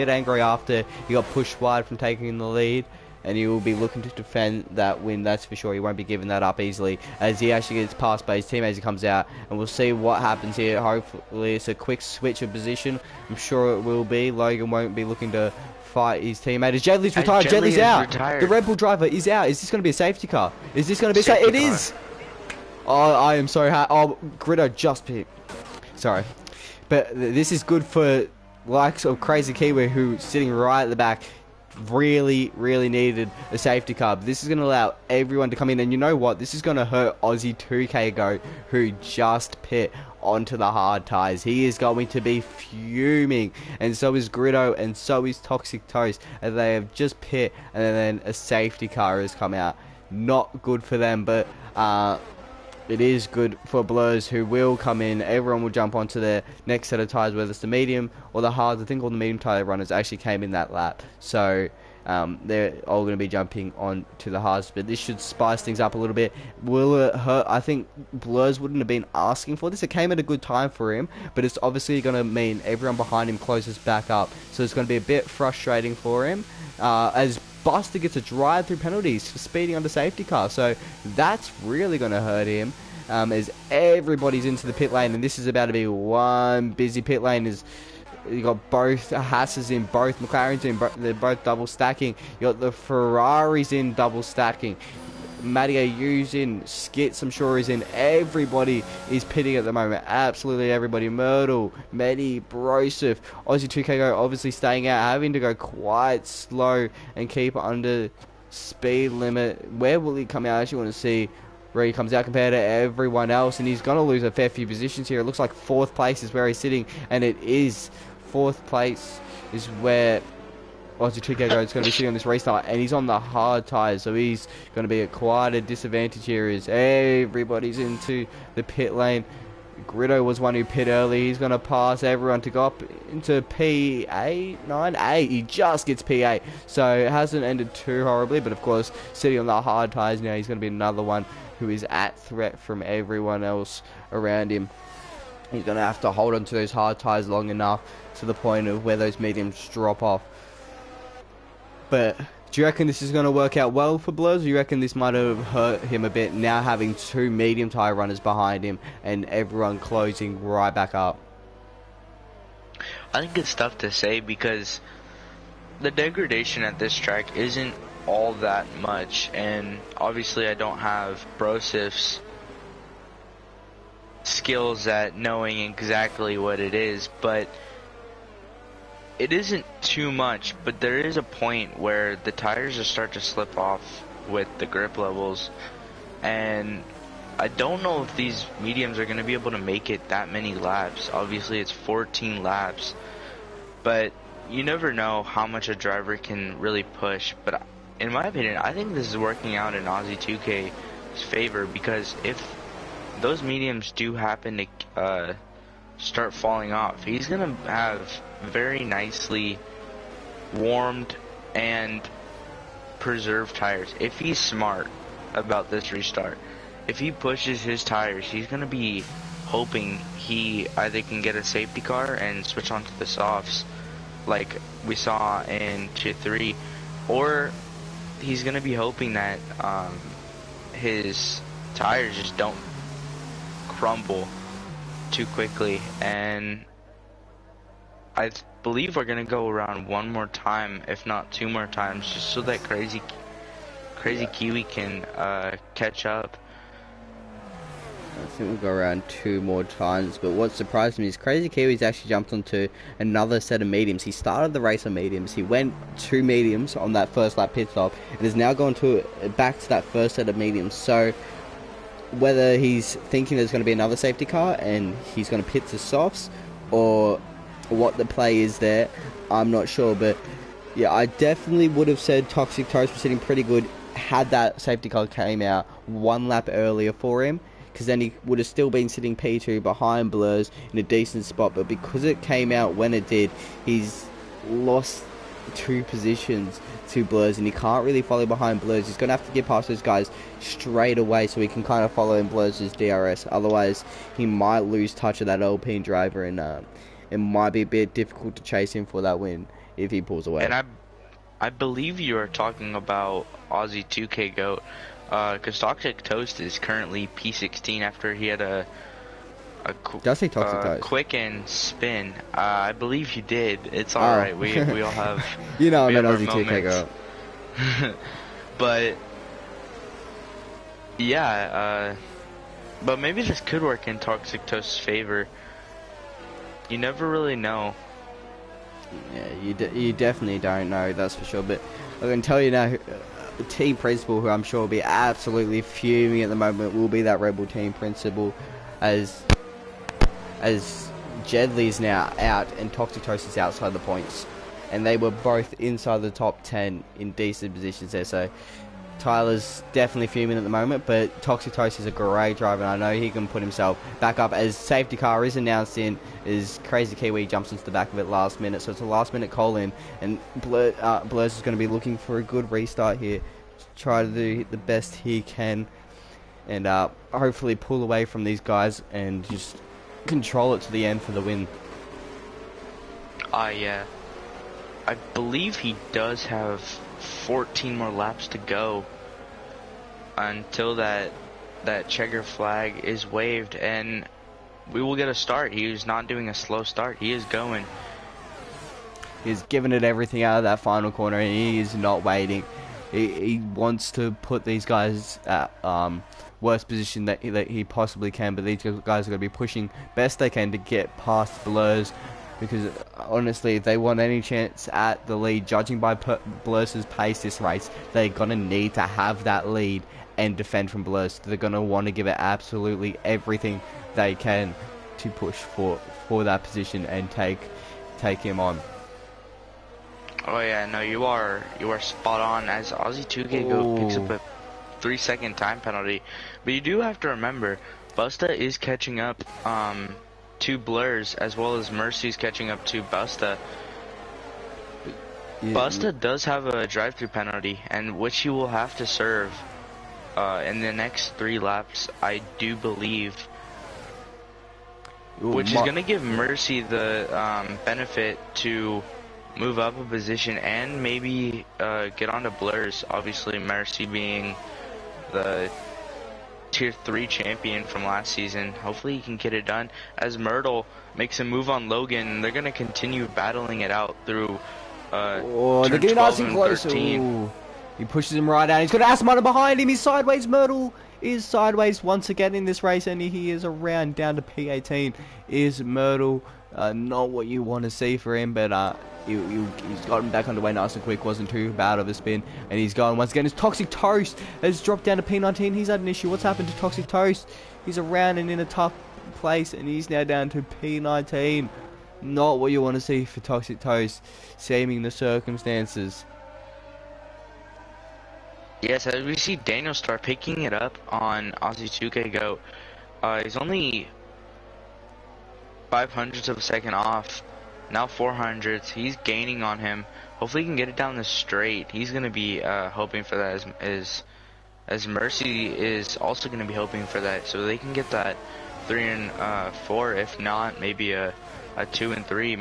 angry after he got pushed wide from taking the lead, and he will be looking to defend that win, that's for sure. He won't be giving that up easily as he actually gets passed by his teammate as he comes out, and we'll see what happens here. Hopefully it's a quick switch of position. I'm sure it will be. Logan won't be looking to fight his teammate. As Jedley's retired. Jedley's out. The Red Bull driver is out. Is this going to be a safety car? Is this going to be a It is! Oh, I am so happy. Oh, Gritto just picked. Sorry. But this is good for likes of Crazy Kiwi, who's sitting right at the back. Really needed a safety car. But this is going to allow everyone to come in, and you know what, this is going to hurt Aussie 2K Go, who just pit onto the hard tires. He is going to be fuming, and so is Gritto, and so is Toxic Toast, and they have just pit, and then a safety car has come out. Not good for them, but it is good for Blurs, who will come in. Everyone will jump onto their next set of tyres, whether it's the medium or the hards. I think all the medium tyre runners actually came in that lap. So they're all going to be jumping on to the hards. But this should spice things up a little bit. Will it hurt? I think Blurs wouldn't have been asking for this. It came at a good time for him. But it's obviously going to mean everyone behind him closes back up. So it's going to be a bit frustrating for him. As Buster gets a drive-through penalties for speeding under safety car, so that's really going to hurt him. As everybody's into the pit lane, and this is about to be one busy pit lane. As you got both Hasses in, both McLarens in, they're both double stacking. You got the Ferraris in double stacking. Matty Ayu's in, Skits I'm sure is in. Everybody is pitting at the moment. Absolutely everybody. Myrtle, Medi, Broseph, Aussie 2K Go obviously staying out, having to go quite slow and keep under speed limit. Where will he come out? I actually want to see where he comes out compared to everyone else, and he's going to lose a fair few positions here. It looks like 4th place is where he's sitting, and it is 4th place is where Aussie 2K Go is going to be sitting on this restart, and he's on the hard tyres, so he's going to be at quite a disadvantage here as everybody's into the pit lane. Gritto was one who pit early. He's going to pass everyone to go up into P8, 9A. He just gets P8, so it hasn't ended too horribly, but of course, sitting on the hard tyres now, he's going to be another one who is at threat from everyone else around him. He's going to have to hold on to those hard tyres long enough to the point of where those mediums drop off. But do you reckon this is going to work out well for Blurs? Or do you reckon this might have hurt him a bit now having 2 medium tyre runners behind him and everyone closing right back up?
I think it's tough to say because the degradation at this track isn't all that much, and obviously I don't have Brosif's skills at knowing exactly what it is, but it isn't too much. But there is a point where the tires just start to slip off with the grip levels, and I don't know if these mediums are going to be able to make it that many laps. Obviously it's 14 laps, but you never know how much a driver can really push. But in my opinion, I think this is working out in Aussie 2K's favor, because if those mediums do happen to start falling off, he's gonna have very nicely warmed and preserved tires if he's smart about this restart. If he pushes his tires, he's gonna be hoping he either can get a safety car and switch onto the softs like we saw in Tier 3, or he's gonna be hoping that his tires just don't crumble too quickly. And I believe we're gonna go around one more time, if not 2 more times, just so that Crazy Kiwi can catch up.
I think we'll go around 2 more times, but what surprised me is Crazy Kiwi's actually jumped onto another set of mediums. He started the race on mediums, he went 2 mediums on that first lap pit stop, and is now gone back to that first set of mediums. So whether he's thinking there's going to be another safety car and he's going to pit to softs, or what the play is there, I'm not sure. But yeah, I definitely would have said Toxic Toast was sitting pretty good had that safety car came out 1 lap earlier for him, because then he would have still been sitting P2 behind Blurs in a decent spot. But because it came out when it did, he's lost two positions to Blurs, and he can't really follow behind Blurs. He's going to have to get past those guys straight away so he can kind of follow in Blurs' DRS. Otherwise, he might lose touch of that Alpine driver, and it might be a bit difficult to chase him for that win if he pulls away.
And I believe you are talking about Aussie 2K GOAT, because Toxic Toast is currently P16 after he had a
Toxic Toast?
quick and spin. I believe he did. It's alright. We all have
you know I'm an
our
Aussie 2K GOAT.
But yeah, but maybe this could work in Toxic Toast's favor. You never really know.
Yeah, you definitely don't know, that's for sure. But I can tell you now, team principal, who I'm sure will be absolutely fuming at the moment, will be that Red Bull team principal, as Jedley's now out and Toxic Toast is outside the points, and they were both inside the top 10 in decent positions there. So Tyler's definitely fuming at the moment, but Toxic Toast is a great driver, and I know he can put himself back up as safety car is announced in. Is Crazy Kiwi jumps into the back of it last minute, so it's a last minute call in, and Blurs is going to be looking for a good restart here, try to do the best he can, and hopefully pull away from these guys and just control it to the end for the win.
Yeah, I believe he does have 14 more laps to go until that checker flag is waved, and we will get a start. He is not doing a slow start. He is going.
He's giving it everything out of that final corner, and he is not waiting. He wants to put these guys at worst position that he possibly can, but these guys are going to be pushing best they can to get past Blurs, because honestly, if they want any chance at the lead, judging by Blurs' pace this race, they're going to need to have that lead and defend from Blurs. They're going to want to give it absolutely everything they can to push for that position and take him on.
Oh yeah, no, you are spot on, as Aussie 2K GOAT picks up a 3-second time penalty. But you do have to remember, Busta is catching up to Blurs, as well as Mercy's catching up to Busta. Busta does have a drive-through penalty, and which he will have to serve in the next 3 laps, I do believe. Which is going to give Mercy the benefit to move up a position and maybe get onto Blurs. Obviously, Mercy being the Tier 3 champion from last season. Hopefully he can get it done, as Myrtle makes a move on Logan. They're going to continue battling it out through
they're getting nice and close. He pushes him right out. He's got Asmana behind him. He's sideways. Myrtle is sideways once again in this race, and he is around down to P18. Is Myrtle not what you want to see for him, but he's gotten back underway nice and quick. Wasn't too bad of a spin, and he's gone once again. His Toxic Toast has dropped down to P19. He's had an issue. What's happened to Toxic Toast? He's around and in a tough place, and he's now down to P19. Not what you want to see for Toxic Toast, saving the circumstances.
Yes, as we see Daniel start picking it up on Aussie 2K GOAT. He's only 500ths of a second off. Now 400ths. He's gaining on him. Hopefully he can get it down the straight. He's going to be hoping for that, as Mercy is also going to be hoping for that, so they can get that 3 and 4. If not, maybe a 2 and 3.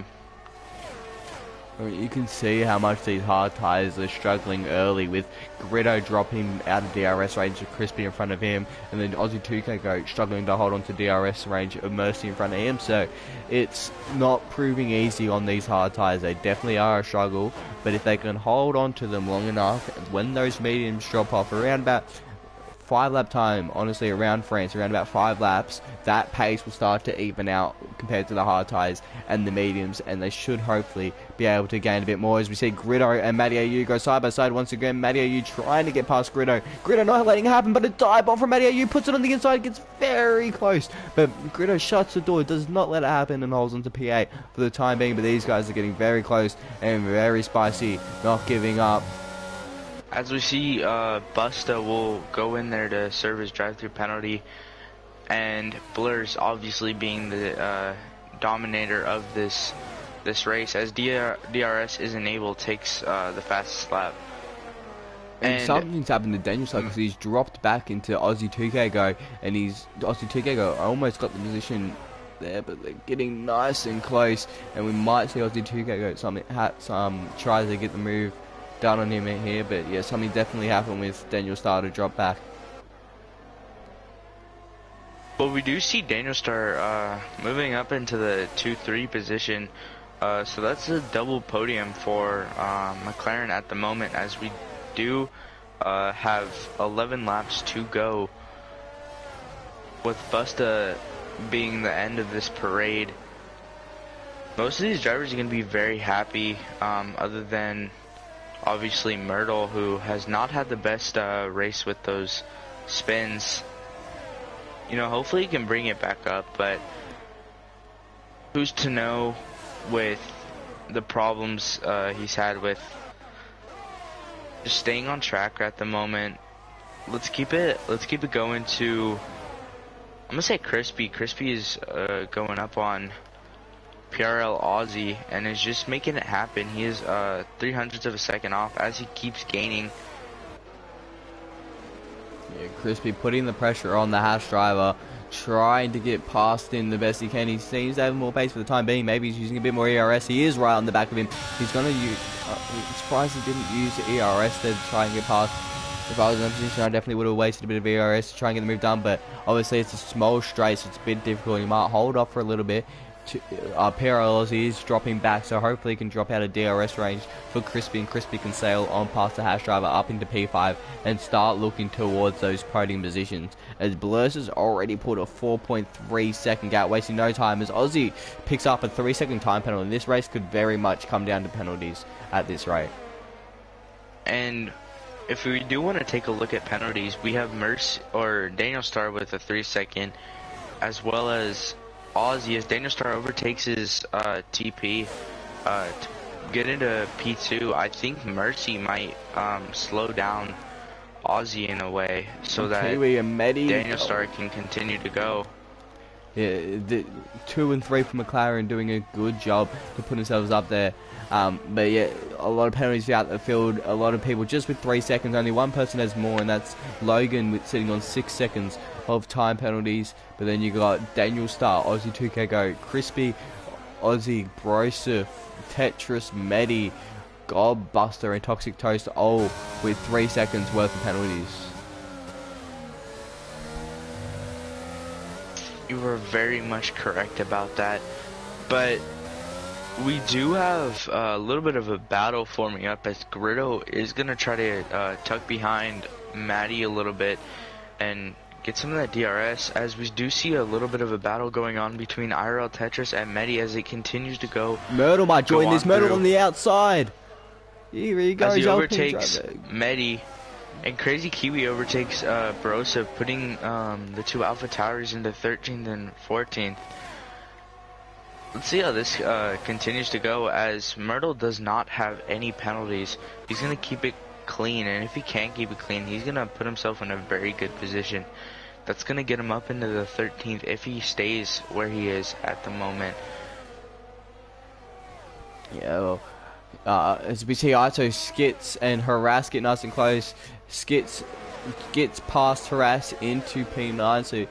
You can see how much these hard tyres are struggling early, with Gritto dropping out of DRS range of Crispy in front of him, and then Aussie 2K GOAT struggling to hold on to DRS range of Mercy in front of him. So it's not proving easy on these hard tyres. They definitely are a struggle, but if they can hold on to them long enough, when those mediums drop off around about 5 lap time, honestly, around France, around about 5 laps, that pace will start to even out compared to the hard tyres and the mediums, and they should hopefully be able to gain a bit more. As we see Gritto and Matty Yu go side by side once again. Matty Yu trying to get past Gritto. Gritto not letting it happen, but a dive bomb from Matty Yu puts it on the inside, gets very close, but Gritto shuts the door, does not let it happen, and holds on to P8 for the time being. But these guys are getting very close and very spicy, not giving up.
As we see, Busta will go in there to serve his drive-through penalty, and Blurs obviously being the dominator of this this race, as DRS is enabled, takes the fastest lap.
And something's happened to Daniel Star because he's dropped back into Aussie 2K Go, and Aussie 2K Go almost got the position there, but they're getting nice and close, and we might see Aussie 2K Go some tries to get the move done on him here, but yeah, something definitely happened with Daniel Star to drop back.
Well, we do see Daniel Star moving up into the 2-3 position, so that's a double podium for McLaren at the moment, as we do have 11 laps to go, with Busta being the end of this parade. Most of these drivers are going to be very happy, other than obviously Myrtle, who has not had the best race with those spins. You know, hopefully he can bring it back up, but who's to know with the problems he's had with just staying on track at the moment. Let's keep it going to, I'm gonna say Crispy. Crispy is going up on PRL Aussie and is just making it happen. He is 0.03 of a second off as he keeps gaining.
Yeah, Crispy putting the pressure on the Haas driver, trying to get past him the best he can. He seems to have more pace for the time being. Maybe he's using a bit more ERS. He is right on the back of him. He's going to use... I'm surprised he didn't use ERS to try and get past. If I was in a position, I definitely would have wasted a bit of ERS to try and get the move done. But obviously, it's a small straight, so it's a bit difficult. He might hold off for a little bit. PRL is dropping back, so hopefully he can drop out of DRS range for Crispy, and Crispy can sail on past the Haas driver up into P5 and start looking towards those podium positions, as Blurs has already put a 4.3 second gap, wasting no time as Aussie picks up a 3 second time penalty. And this race could very much come down to penalties at this rate.
And if we do want to take a look at penalties, we have Daniel Star with a 3 second, as well as Aussie, as Daniel Star overtakes his TP to get into P2. I think Mercy might slow down Aussie in a way so that Daniel Star can continue to go.
Yeah, the 2 and 3 for McLaren doing a good job to put themselves up there. But yeah, a lot of penalties out the field. A lot of people just with 3 seconds. Only one person has more, and that's Logan sitting on 6 seconds of time penalties. But then you got Daniel Star, Aussie 2K Go, Crispy, Aussie, Broseph, Tetris, Medi, Godbuster, and Toxic Toast, all with 3 seconds worth of penalties.
You were very much correct about that, but we do have a little bit of a battle forming up, as Gritto is going to try to tuck behind Maddie a little bit and get some of that DRS, as we do see a little bit of a battle going on between IRL, Tetris, and Medi as it continues to go.
Myrtle might join this. Myrtle on the outside. Here he goes.
As he overtakes Medi, and Crazy Kiwi overtakes Barossa, putting the two Alpha Towers into 13th and 14th. Let's see how this continues to go, as Myrtle does not have any penalties. He's going to keep it clean, and if he can't keep it clean, he's going to put himself in a very good position. That's going to get him up into the 13th if he stays where he is at the moment.
Yeah, well, as we see Ito, Skits, and Harass get nice and close. Skits gets past Harass into P9, so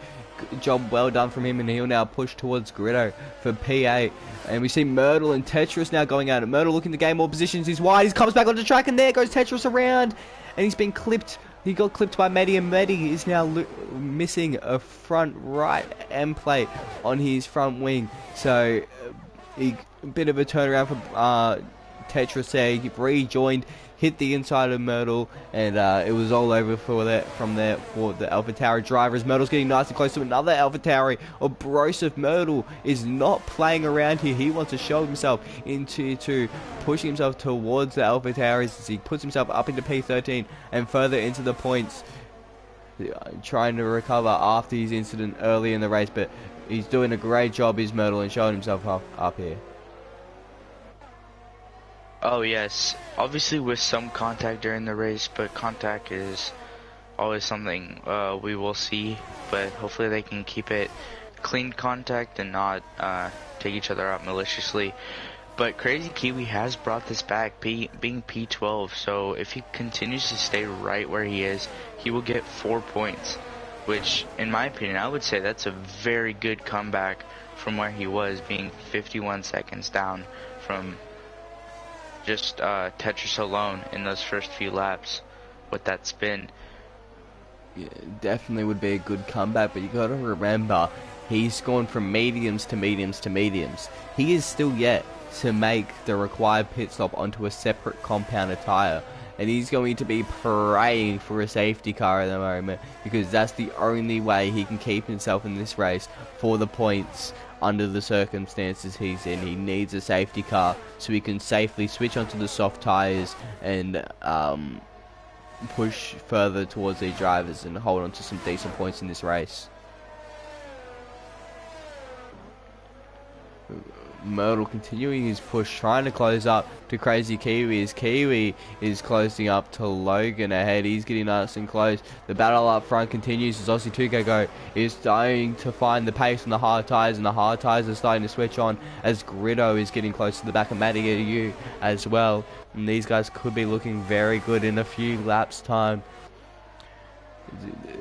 job well done from him, and he'll now push towards Gritto for P8. And we see Myrtle and Tetris now going at it. Myrtle looking to gain more positions. He's wide. He comes back onto the track, and there goes Tetris around. And he's been clipped. He got clipped by Medi, and Medi is now missing a front right end plate on his front wing. So a bit of a turnaround for Tetris there. He rejoined, hit the inside of Myrtle, and it was all over from there for the AlphaTauri drivers. Myrtle's getting nice and close to another AlphaTauri. Broseph. Myrtle is not playing around here. He wants to show himself into pushing himself towards the AlphaTauris as he puts himself up into P13 and further into the points, trying to recover after his incident early in the race. But he's doing a great job, is Myrtle, and showing himself up here.
Oh yes, obviously with some contact during the race, but contact is always something we will see, but hopefully they can keep it clean contact and not take each other out maliciously. But Crazy Kiwi has brought this back, being P12. So if he continues to stay right where he is, he will get 4 points. Which, in my opinion, I would say that's a very good comeback from where he was, being 51 seconds down from just Tetris alone in those first few laps with that spin.
Yeah, definitely would be a good comeback, but you got to remember, he's gone from mediums to mediums to mediums. He is still yet to make the required pit stop onto a separate compounded tyre, and he's going to be praying for a safety car at the moment, because that's the only way he can keep himself in this race for the points under the circumstances he's in. He needs a safety car so he can safely switch onto the soft tyres and push further towards these drivers and hold on to some decent points in this race. Myrtle continuing his push, trying to close up to Crazy Kiwi, as Kiwi is closing up to Logan ahead. He's getting nice and close. The battle up front continues as Aussie 2K is starting to find the pace on the hard tyres, and the hard tyres are starting to switch on as Gritto is getting close to the back of Matty AU as well. And these guys could be looking very good in a few laps time.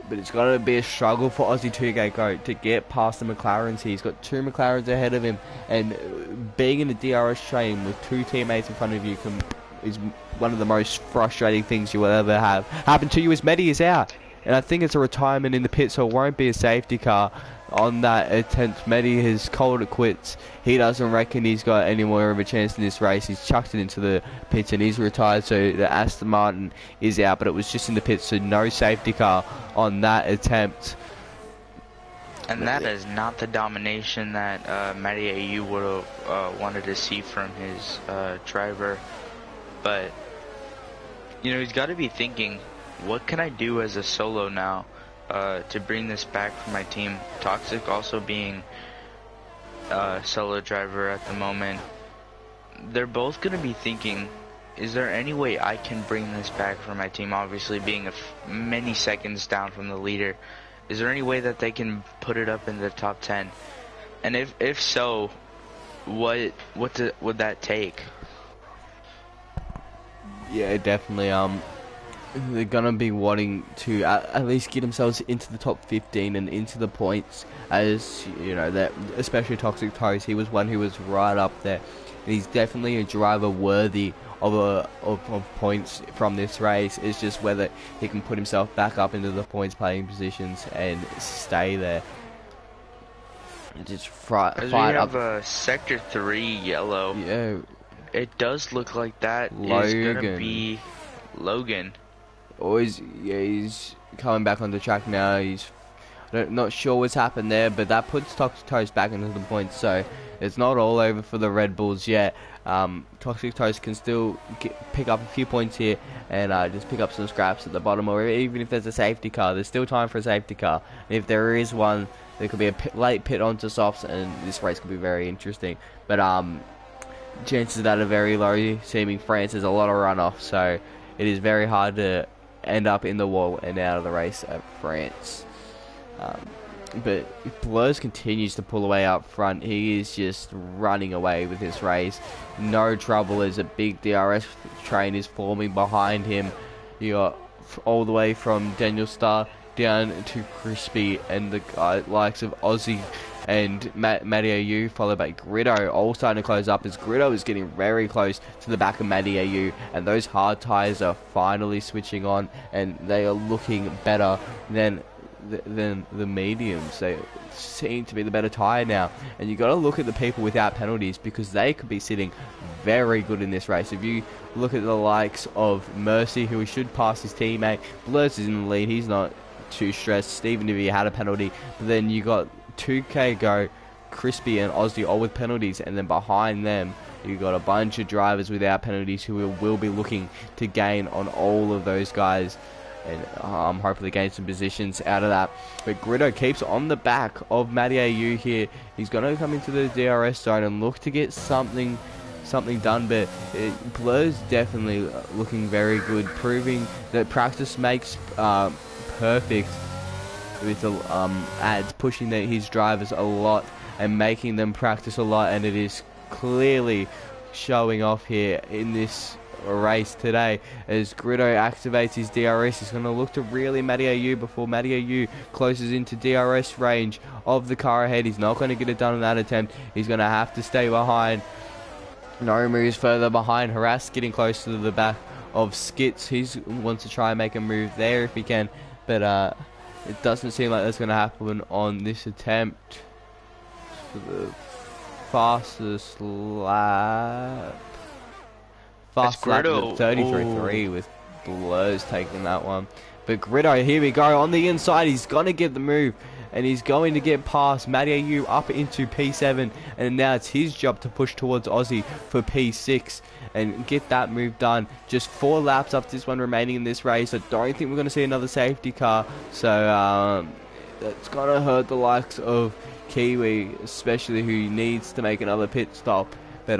But it's going to be a struggle for Aussie 2K to get past the McLarens here. He's got 2 McLarens ahead of him, and being in a DRS train with 2 teammates in front of you is one of the most frustrating things you will ever have happen to you, as Medi is out. And I think it's a retirement in the pit, so it won't be a safety car on that attempt. Medi has called it quits. He doesn't reckon he's got any more of a chance in this race. He's chucked it into the pits and he's retired, so the Aston Martin is out, but it was just in the pits, so no safety car on that attempt.
And that is not the domination that Matty AU would have wanted to see from his driver. But, you know, he's got to be thinking, what can I do as a solo now to bring this back for my team? Toxic also being a solo driver at the moment. They're both going to be thinking, is there any way I can bring this back for my team? Obviously being many seconds down from the leader. Is there any way that they can put it up in the top 10? And if so, what would that take?
Yeah, definitely. They're gonna be wanting to at least get themselves into the top 15 and into the points, as you know, that especially Toxic Toast. He was one who was right up there. He's definitely a driver worthy of points from this race. It's just whether he can put himself back up into the points playing positions and stay there. Just fight
we
up.
have a Sector 3 yellow.
Yeah.
It does look like that is gonna be Logan.
He's coming back on the track now. He's not sure what's happened there, but that puts Toxic Toast back into the points, so it's not all over for the Red Bulls yet. Toxic Toast can still pick up a few points here and just pick up some scraps at the bottom, or even if there's a safety car, there's still time for a safety car. And if there is one, there could be a late pit onto softs, and this race could be very interesting. But chances of that are very low, seeming France has a lot of runoff, so it is very hard to end up in the wall and out of the race at France. But Blurs continues to pull away up front. He is just running away with this race. No trouble as a big DRS train is forming behind him. You got all the way from Daniel Starr down to Crispy and the likes of Aussie and Matty AU, followed by Gritto, all starting to close up as Gritto is getting very close to the back of Matty AU, and those hard tyres are finally switching on, and they are looking better than the mediums. They seem to be the better tyre now, and you got to look at the people without penalties, because they could be sitting very good in this race. If you look at the likes of Mercy, who should pass his teammate, Blurs is in the lead, he's not too stressed, even if he had a penalty. But then you got 2K Crispy and Aussie all with penalties, and then behind them you got a bunch of drivers without penalties who will be looking to gain on all of those guys, and hopefully gain some positions out of that. But Gritto keeps on the back of Matty AU here. He's going to come into the DRS zone and look to get something done, but Blur's definitely looking very good, proving that practice makes perfect with the ads, pushing his drivers a lot and making them practice a lot, and it is clearly showing off here in this race today. As Gritto activates his DRS, he's going to look to really Matty AU before Matty AU closes into DRS range of the car ahead. He's not going to get it done in that attempt. He's going to have to stay behind. No moves further behind. Harass getting close to the back of Skits. He wants to try and make a move there if he can, but it doesn't seem like that's going to happen on this attempt. For the fastest lap. Fast lap of 33.3 with Blurs taking that one. But Gritto, here we go. On the inside, he's going to get the move. And he's going to get past Matty AU up into P7. And now it's his job to push towards Aussie for P6. And get that move done. Just 4 laps after this one remaining in this race. I don't think we're going to see another safety car. So that's going to hurt the likes of Kiwi. Especially who needs to make another pit stop. But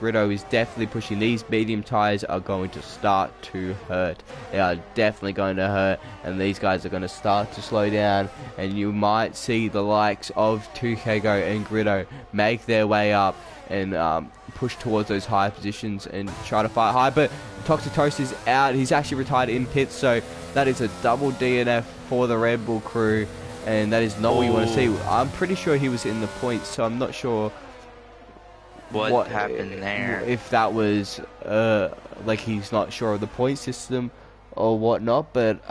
Gritto is definitely pushing. These medium tyres are going to start to hurt. They are definitely going to hurt, and these guys are going to start to slow down, and you might see the likes of 2Kgo and Gritto make their way up and push towards those high positions and try to fight high. But Toxic Toast is out. He's actually retired in pits, so that is a double DNF for the Red Bull crew, and that is not what you want to see. I'm pretty sure he was in the points, so I'm not sure what happened there. If that was like he's not sure of the point system or whatnot, but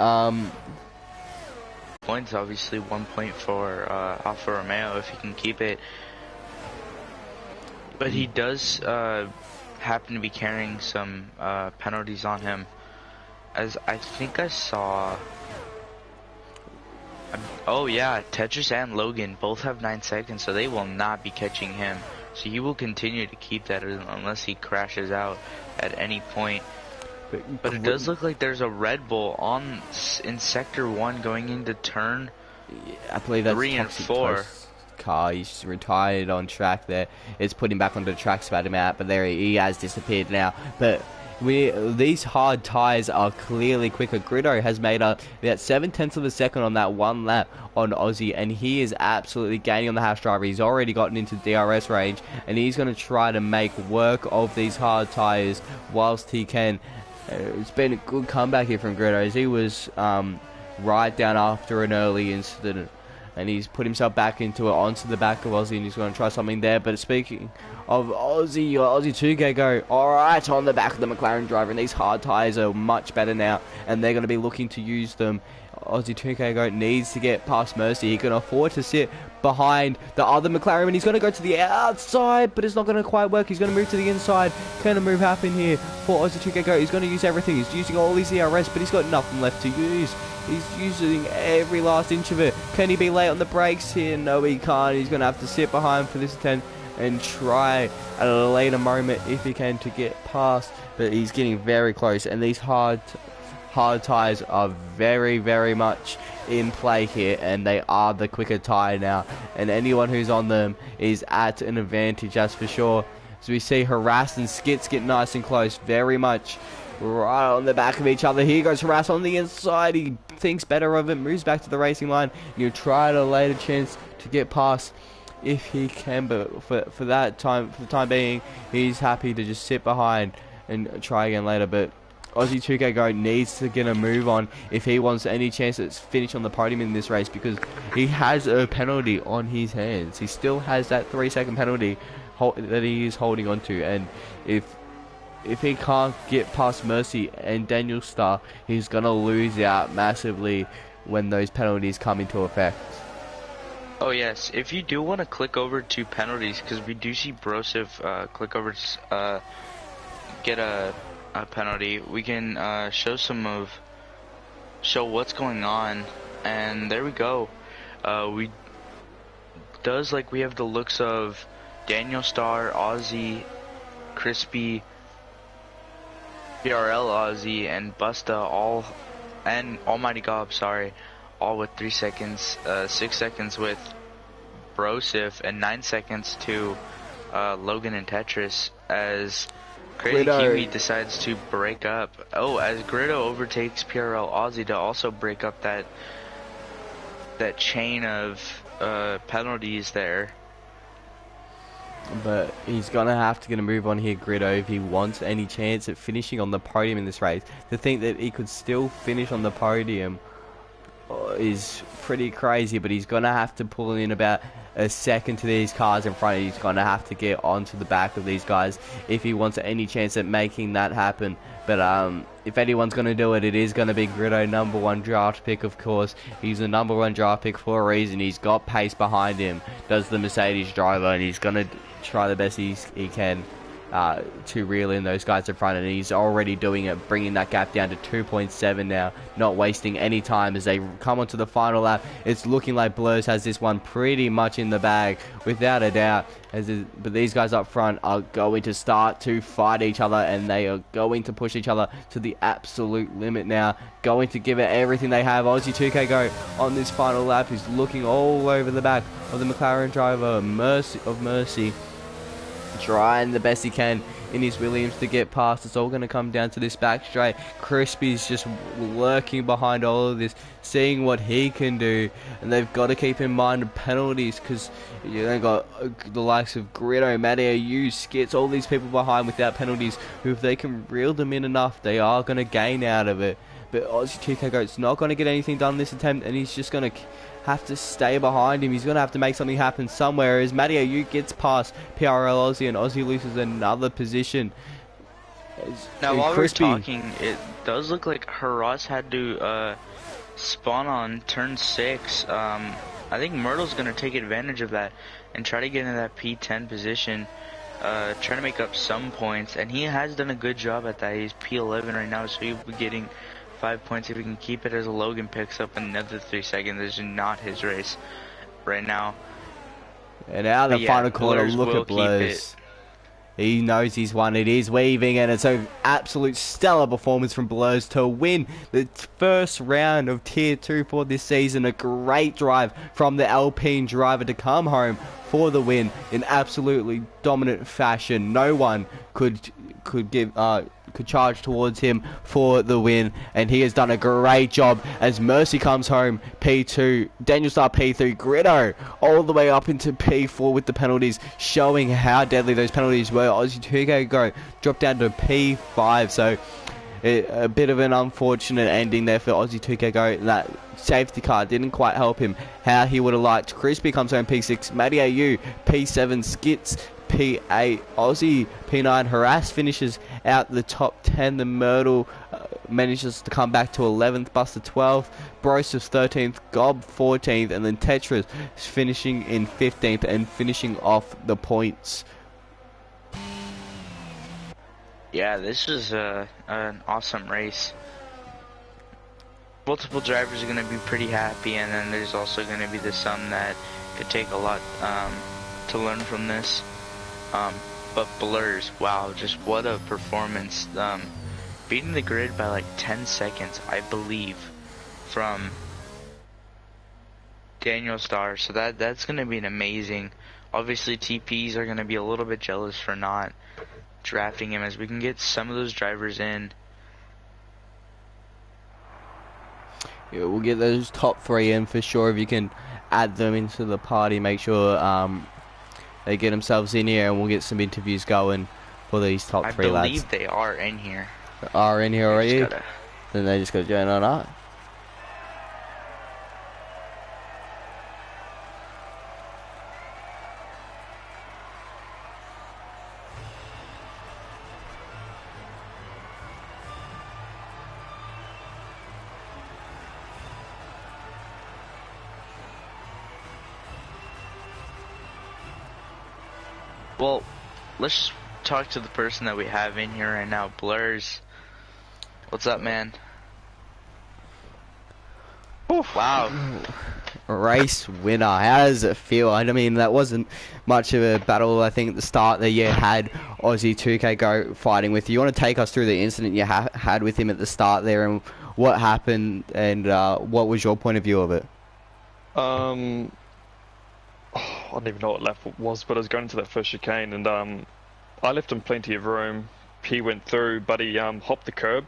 points obviously 1 point for Alfa Romeo if he can keep it, but he does happen to be carrying some penalties on him, as I think I saw. Oh yeah, Tetris and Logan both have 9 seconds, so they will not be catching him. So he will continue to keep that unless he crashes out at any point. But it does look like there's a Red Bull in Sector 1 going into turn
I believe that's
3 and 4.
Car. He's retired on track there. It's put him back onto the track, spat him out, but there he has disappeared now. But these hard tyres are clearly quicker. Gritto has made up about 7/10 of a second on that one lap on Aussie, and he is absolutely gaining on the Haas driver. He's already gotten into DRS range, and he's going to try to make work of these hard tyres whilst he can. It's been a good comeback here from Gritto, as he was right down after an early incident, and he's put himself back into it, onto the back of Aussie, and he's going to try something there. But speaking of Aussie 2K go alright on the back of the McLaren driver, and these hard tyres are much better now, and they're going to be looking to use them. Aussie 2K go needs to get past Mercy. He can afford to sit behind the other McLaren, and he's going to go to the outside, but it's not going to quite work. He's going to move to the inside. Can a move happen here for Aussie 2K go? He's going to use everything. He's using all his ERS, but he's got nothing left to use. He's using every last inch of it. Can he be late on the brakes here? No, he can't. He's going to have to sit behind for this attempt and try at a later moment if he can to get past. But he's getting very close, and these hard tyres are very, very much in play here, and they are the quicker tyre now, and anyone who's on them is at an advantage, that's for sure. So we see Harass and Skits get nice and close, very much right on the back of each other. Here goes Harass on the inside. He thinks better of it, moves back to the racing line, and you try at a later chance to get past if he can, but for the time being, he's happy to just sit behind and try again later. But Aussie 2K go needs to get a move on if he wants any chance to finish on the podium in this race, because he has a penalty on his hands. He still has that 3-second penalty that he is holding on to, and if he can't get past Mercy and Daniel Starr, he's going to lose out massively when those penalties come into effect.
Oh yes, if you do want to click over to penalties, because we do see Broseph click over to get a penalty, we can show what's going on, and there we go. We have the looks of Daniel Starr, Aussie, Crispy, PRL Aussie, and Busta all, and Almighty Gob, sorry, all with 3 seconds, 6 seconds with Broseph, and 9 seconds to Logan and Tetris, as Crazy Kiwi decides to break up. Oh, as Gritto overtakes PRL Aussie to also break up that chain of penalties there.
But he's going to have to get a move on here, Gritto, if he wants any chance at finishing on the podium in this race. To think that he could still finish on the podium is pretty crazy, but he's going to have to pull in about a second to these cars in front. He's going to have to get onto the back of these guys if he wants any chance at making that happen. But if anyone's going to do it, it is going to be Gritto, #1 draft pick, of course. He's the #1 draft pick for a reason. He's got pace behind him, does the Mercedes driver, and he's going to try the best he can to reel in those guys in front, and he's already doing it, bringing that gap down to 2.7 now, not wasting any time as they come onto the final lap. It's looking like Blurs has this one pretty much in the bag, without a doubt. But these guys up front are going to start to fight each other, and they are going to push each other to the absolute limit now, going to give it everything they have. Aussie 2K Go on this final lap, who's looking all over the back of the McLaren driver, Mercy, trying the best he can in his Williams to get past. It's all going to come down to this back straight. Crispy's just lurking behind all of this, seeing what he can do, and they've got to keep in mind the penalties, because you got the likes of Gritto, Matty, Skits, all these people behind without penalties, who if they can reel them in enough, they are going to gain out of it. But Aussie 2K Go's not going to get anything done this attempt, and he's just going to have to stay behind him. He's going to have to make something happen somewhere as Matty Ayuk gets past PRL Aussie, and Aussie loses another position.
Now, while we're talking, it does look like Haras had to spawn on turn 6. I think Myrtle's going to take advantage of that and try to get in that P10 position, try to make up some points, and he has done a good job at that. He's P11 right now, so he'll be getting 5 points if he can keep it, as Logan picks up another 3 seconds. This is not his race right now.
And out of the final corner, look at Blurs. He knows he's won. It is weaving, and it's an absolute stellar performance from Blurs to win the first round of Tier 2 for this season. A great drive from the Alpine driver to come home for the win in absolutely dominant fashion. No one could charge towards him for the win, and he has done a great job as Mercy comes home P2, Daniel Star P3, Gritto all the way up into P4 with the penalties, showing how deadly those penalties were. Aussie 2K Go dropped down to P5, so a bit of an unfortunate ending there for Aussie 2K Go. That safety car didn't quite help him how he would have liked. Crispy comes home P6, Matty AU P7, Skits P8, Aussie P9, Harass finishes out the top 10. The Myrtle manages to come back to 11th, Buster 12th, Broseph 13th, Gob 14th, and then Tetris finishing in 15th and finishing off the points.
Yeah, this is an awesome race. Multiple drivers are going to be pretty happy, and then there's also going to be the some that could take a lot to learn from this. But Blurs, wow, just what a performance. Beating the grid by like 10 seconds, I believe, from Daniel Starr. So that's going to be an amazing. Obviously, TPs are going to be a little bit jealous for not drafting him, as we can get some of those drivers in.
Yeah, we'll get those top 3 in for sure. If you can add them into the party, make sure they get themselves in here, and we'll get some interviews going for these top 3 lads.
I believe they are in here.
Are in here already? Then they just got to join on up.
Well, let's just talk to the person that we have in here right now, Blurs. What's up, man? Oof. Wow.
Race winner. How does it feel? I mean, that wasn't much of a battle, I think, at the start that you had Aussie 2K Go fighting with. You want to take us through the incident you had with him at the start there, and what happened, and what was your point of view of it?
I don't even know what lap it was, but I was going into that first chicane, and I left him plenty of room. He went through, but he hopped the curb.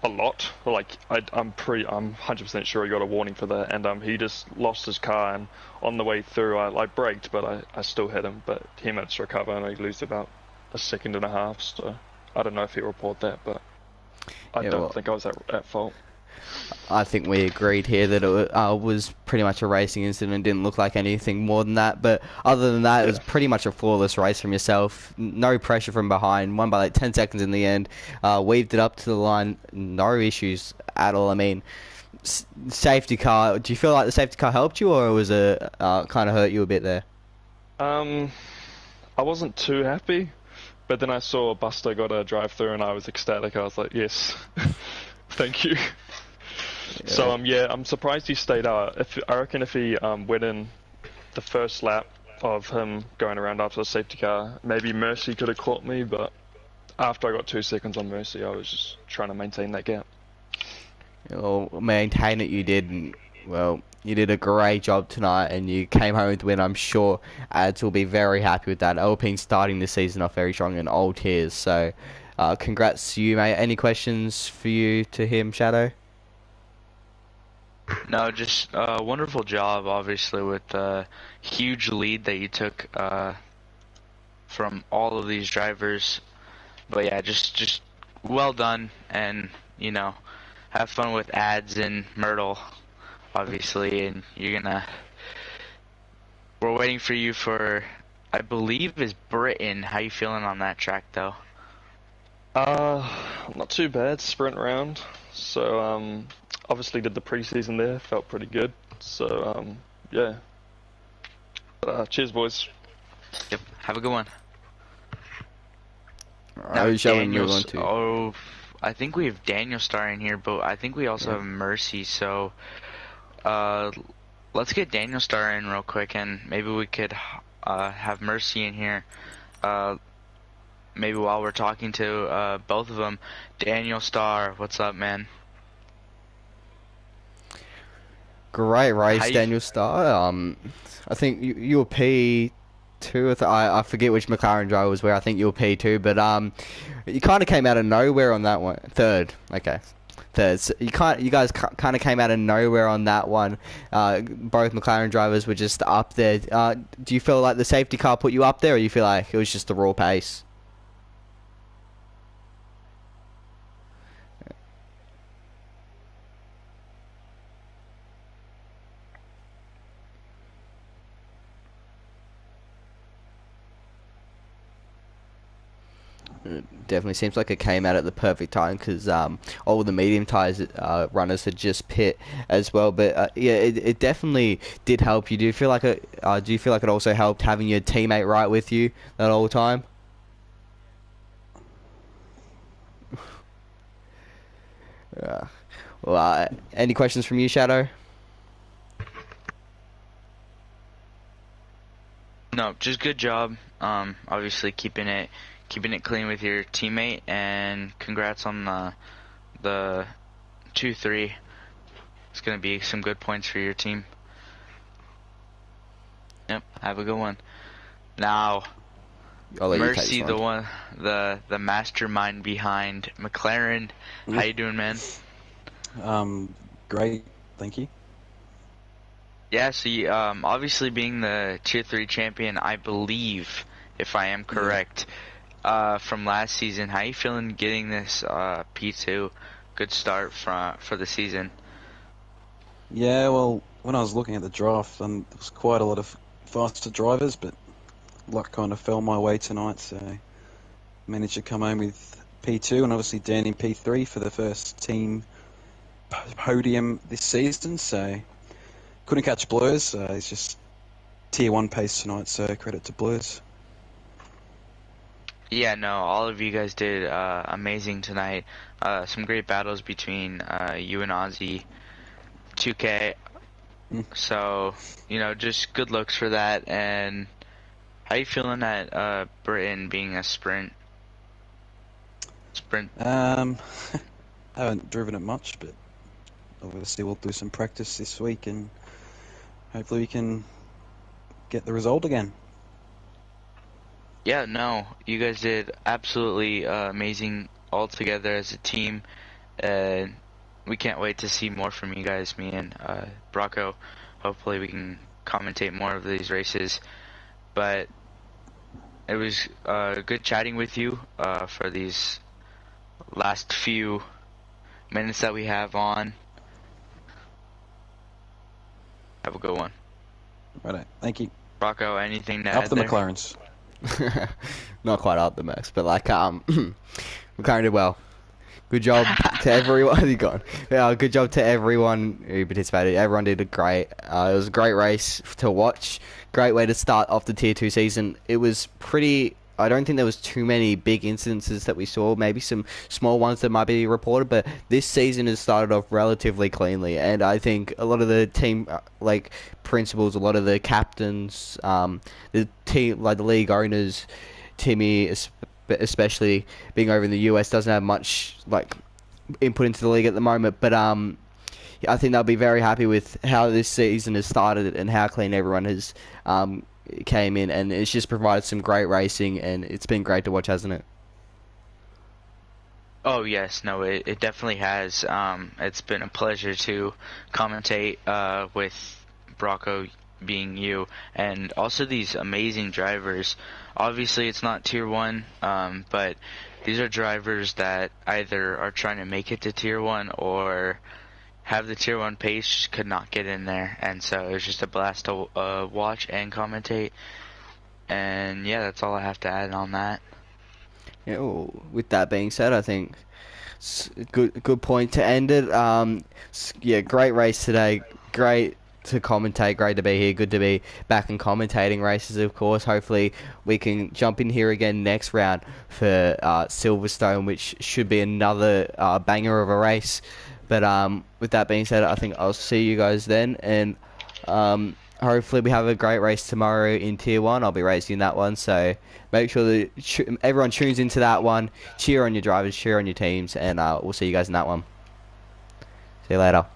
a lot. Like I'm 100% sure he got a warning for that, and he just lost his car, and on the way through I braked, but I still hit him, but he managed to recover, and he lost about a second and a half. So I don't know if he reported that, but I don't think I was at fault.
I think we agreed here that it was pretty much a racing incident. Didn't look like anything more than that. But other than that, it was pretty much a flawless race from yourself. No pressure from behind. Won by like 10 seconds in the end. Weaved it up to the line. No issues at all. I mean, safety car. Do you feel like the safety car helped you, or was it kind of hurt you a bit there?
I wasn't too happy, but then I saw Buster got a drive-through, and I was ecstatic. I was like, yes, thank you. Yeah. So I'm surprised he stayed out. I reckon if he went in the first lap of him going around after the safety car, maybe Mercy could have caught me. But after I got 2 seconds on Mercy, I was just trying to maintain that gap.
Well, maintain it you did. And, well, you did a great job tonight, and you came home with the win. I'm sure ads will be very happy with that. Alpine starting the season off very strong in all tiers. So, congrats to you, mate. Any questions for you to him, Shadow?
No, just wonderful job, obviously, with the huge lead that you took from all of these drivers. But yeah, just well done, and you know, have fun with ads and Myrtle, obviously, and we're waiting for you for, I believe, is Britain. How you feeling on that track, though?
Not too bad. Sprint round. So obviously did the preseason there. Felt pretty good. So yeah. Cheers, boys.
Yep. Have a good one.
Now, shall we move on to?
Oh, I think we have Daniel Star in here, but I think we also have Mercy. So let's get Daniel Star in real quick, and maybe we could have Mercy in here. Maybe while we're talking to both of them. Daniel Star, what's up, man?
Great race, Daniel Star. I think you were P2. I forget which McLaren driver was where. I think you were P2, but you kind of came out of nowhere on that one. Third, okay. Third. So you guys kind of came out of nowhere on that one. Both McLaren drivers were just up there. Do you feel like the safety car put you up there, or you feel like it was just the raw pace? It definitely seems like it came out at the perfect time, because all the medium tyres runners had just pit as well. But yeah, it definitely did help you. Do you feel like it also helped having your teammate right with you that whole time? Well, any questions from you, Shadow?
No, just good job. Obviously keeping it clean with your teammate, and congrats on the 2-3. It's gonna be some good points for your team. Yep, have a good one. Now, Mercy, the mastermind behind McLaren. How you doing, man?
Great, thank you.
Yeah, so you, obviously being the Tier 3 champion, I believe, if I am correct, from last season, how you feeling getting this P2? Good start for the season.
Yeah, well, when I was looking at the draft, there was quite a lot of faster drivers, but luck kind of fell my way tonight, so managed to come home with P2, and obviously Dan in P3 for the first team podium this season, so couldn't catch Blurs. It's just Tier 1 pace tonight, so credit to Blurs.
Yeah, no, all of you guys did amazing tonight. Some great battles between you and Ozzy, 2K. So, you know, just good looks for that. And how you feeling at Britain being a sprint?
I haven't driven it much, but obviously we'll do some practice this week, and hopefully we can get the result again.
Yeah, no, you guys did absolutely amazing all together as a team, and we can't wait to see more from you guys, me and Brocco. Hopefully we can commentate more of these races. But it was good chatting with you for these last few minutes that we have on. Have a good one.
Right, thank you.
Brocco, anything to
Up
add
the
there?
McLarens.
Not quite up the max, but like McLaren did well. Good job to everyone. You gone? Yeah, good job to everyone who participated. Everyone did a great. It was a great race to watch. Great way to start off the Tier 2 season. It was pretty. I don't think there was too many big incidences that we saw. Maybe some small ones that might be reported, but this season has started off relatively cleanly. And I think a lot of the team, like principals, a lot of the captains, the team, like the league owners, Timmy especially being over in the US, doesn't have much like input into the league at the moment. But I think they'll be very happy with how this season has started and how clean everyone has came in, and it's just provided some great racing, and it's been great to watch, hasn't it?
Oh yes, no, it definitely has. It's been a pleasure to commentate with Brocco being you, and also these amazing drivers. Obviously, it's not Tier 1, but these are drivers that either are trying to make it to Tier 1 or have the Tier 1 pace, just could not get in there. And so it was just a blast to watch and commentate. And yeah, that's all I have to add on that.
Yeah, well, with that being said, I think it's a good point to end it. Yeah, great race today. Great to commentate. Great to be here. Good to be back and commentating races, of course. Hopefully we can jump in here again next round for Silverstone, which should be another banger of a race. But with that being said, I think I'll see you guys then, and hopefully we have a great race tomorrow in Tier 1. I'll be racing that one, so make sure that everyone tunes into that one. Cheer on your drivers, cheer on your teams, and we'll see you guys in that one. See you later.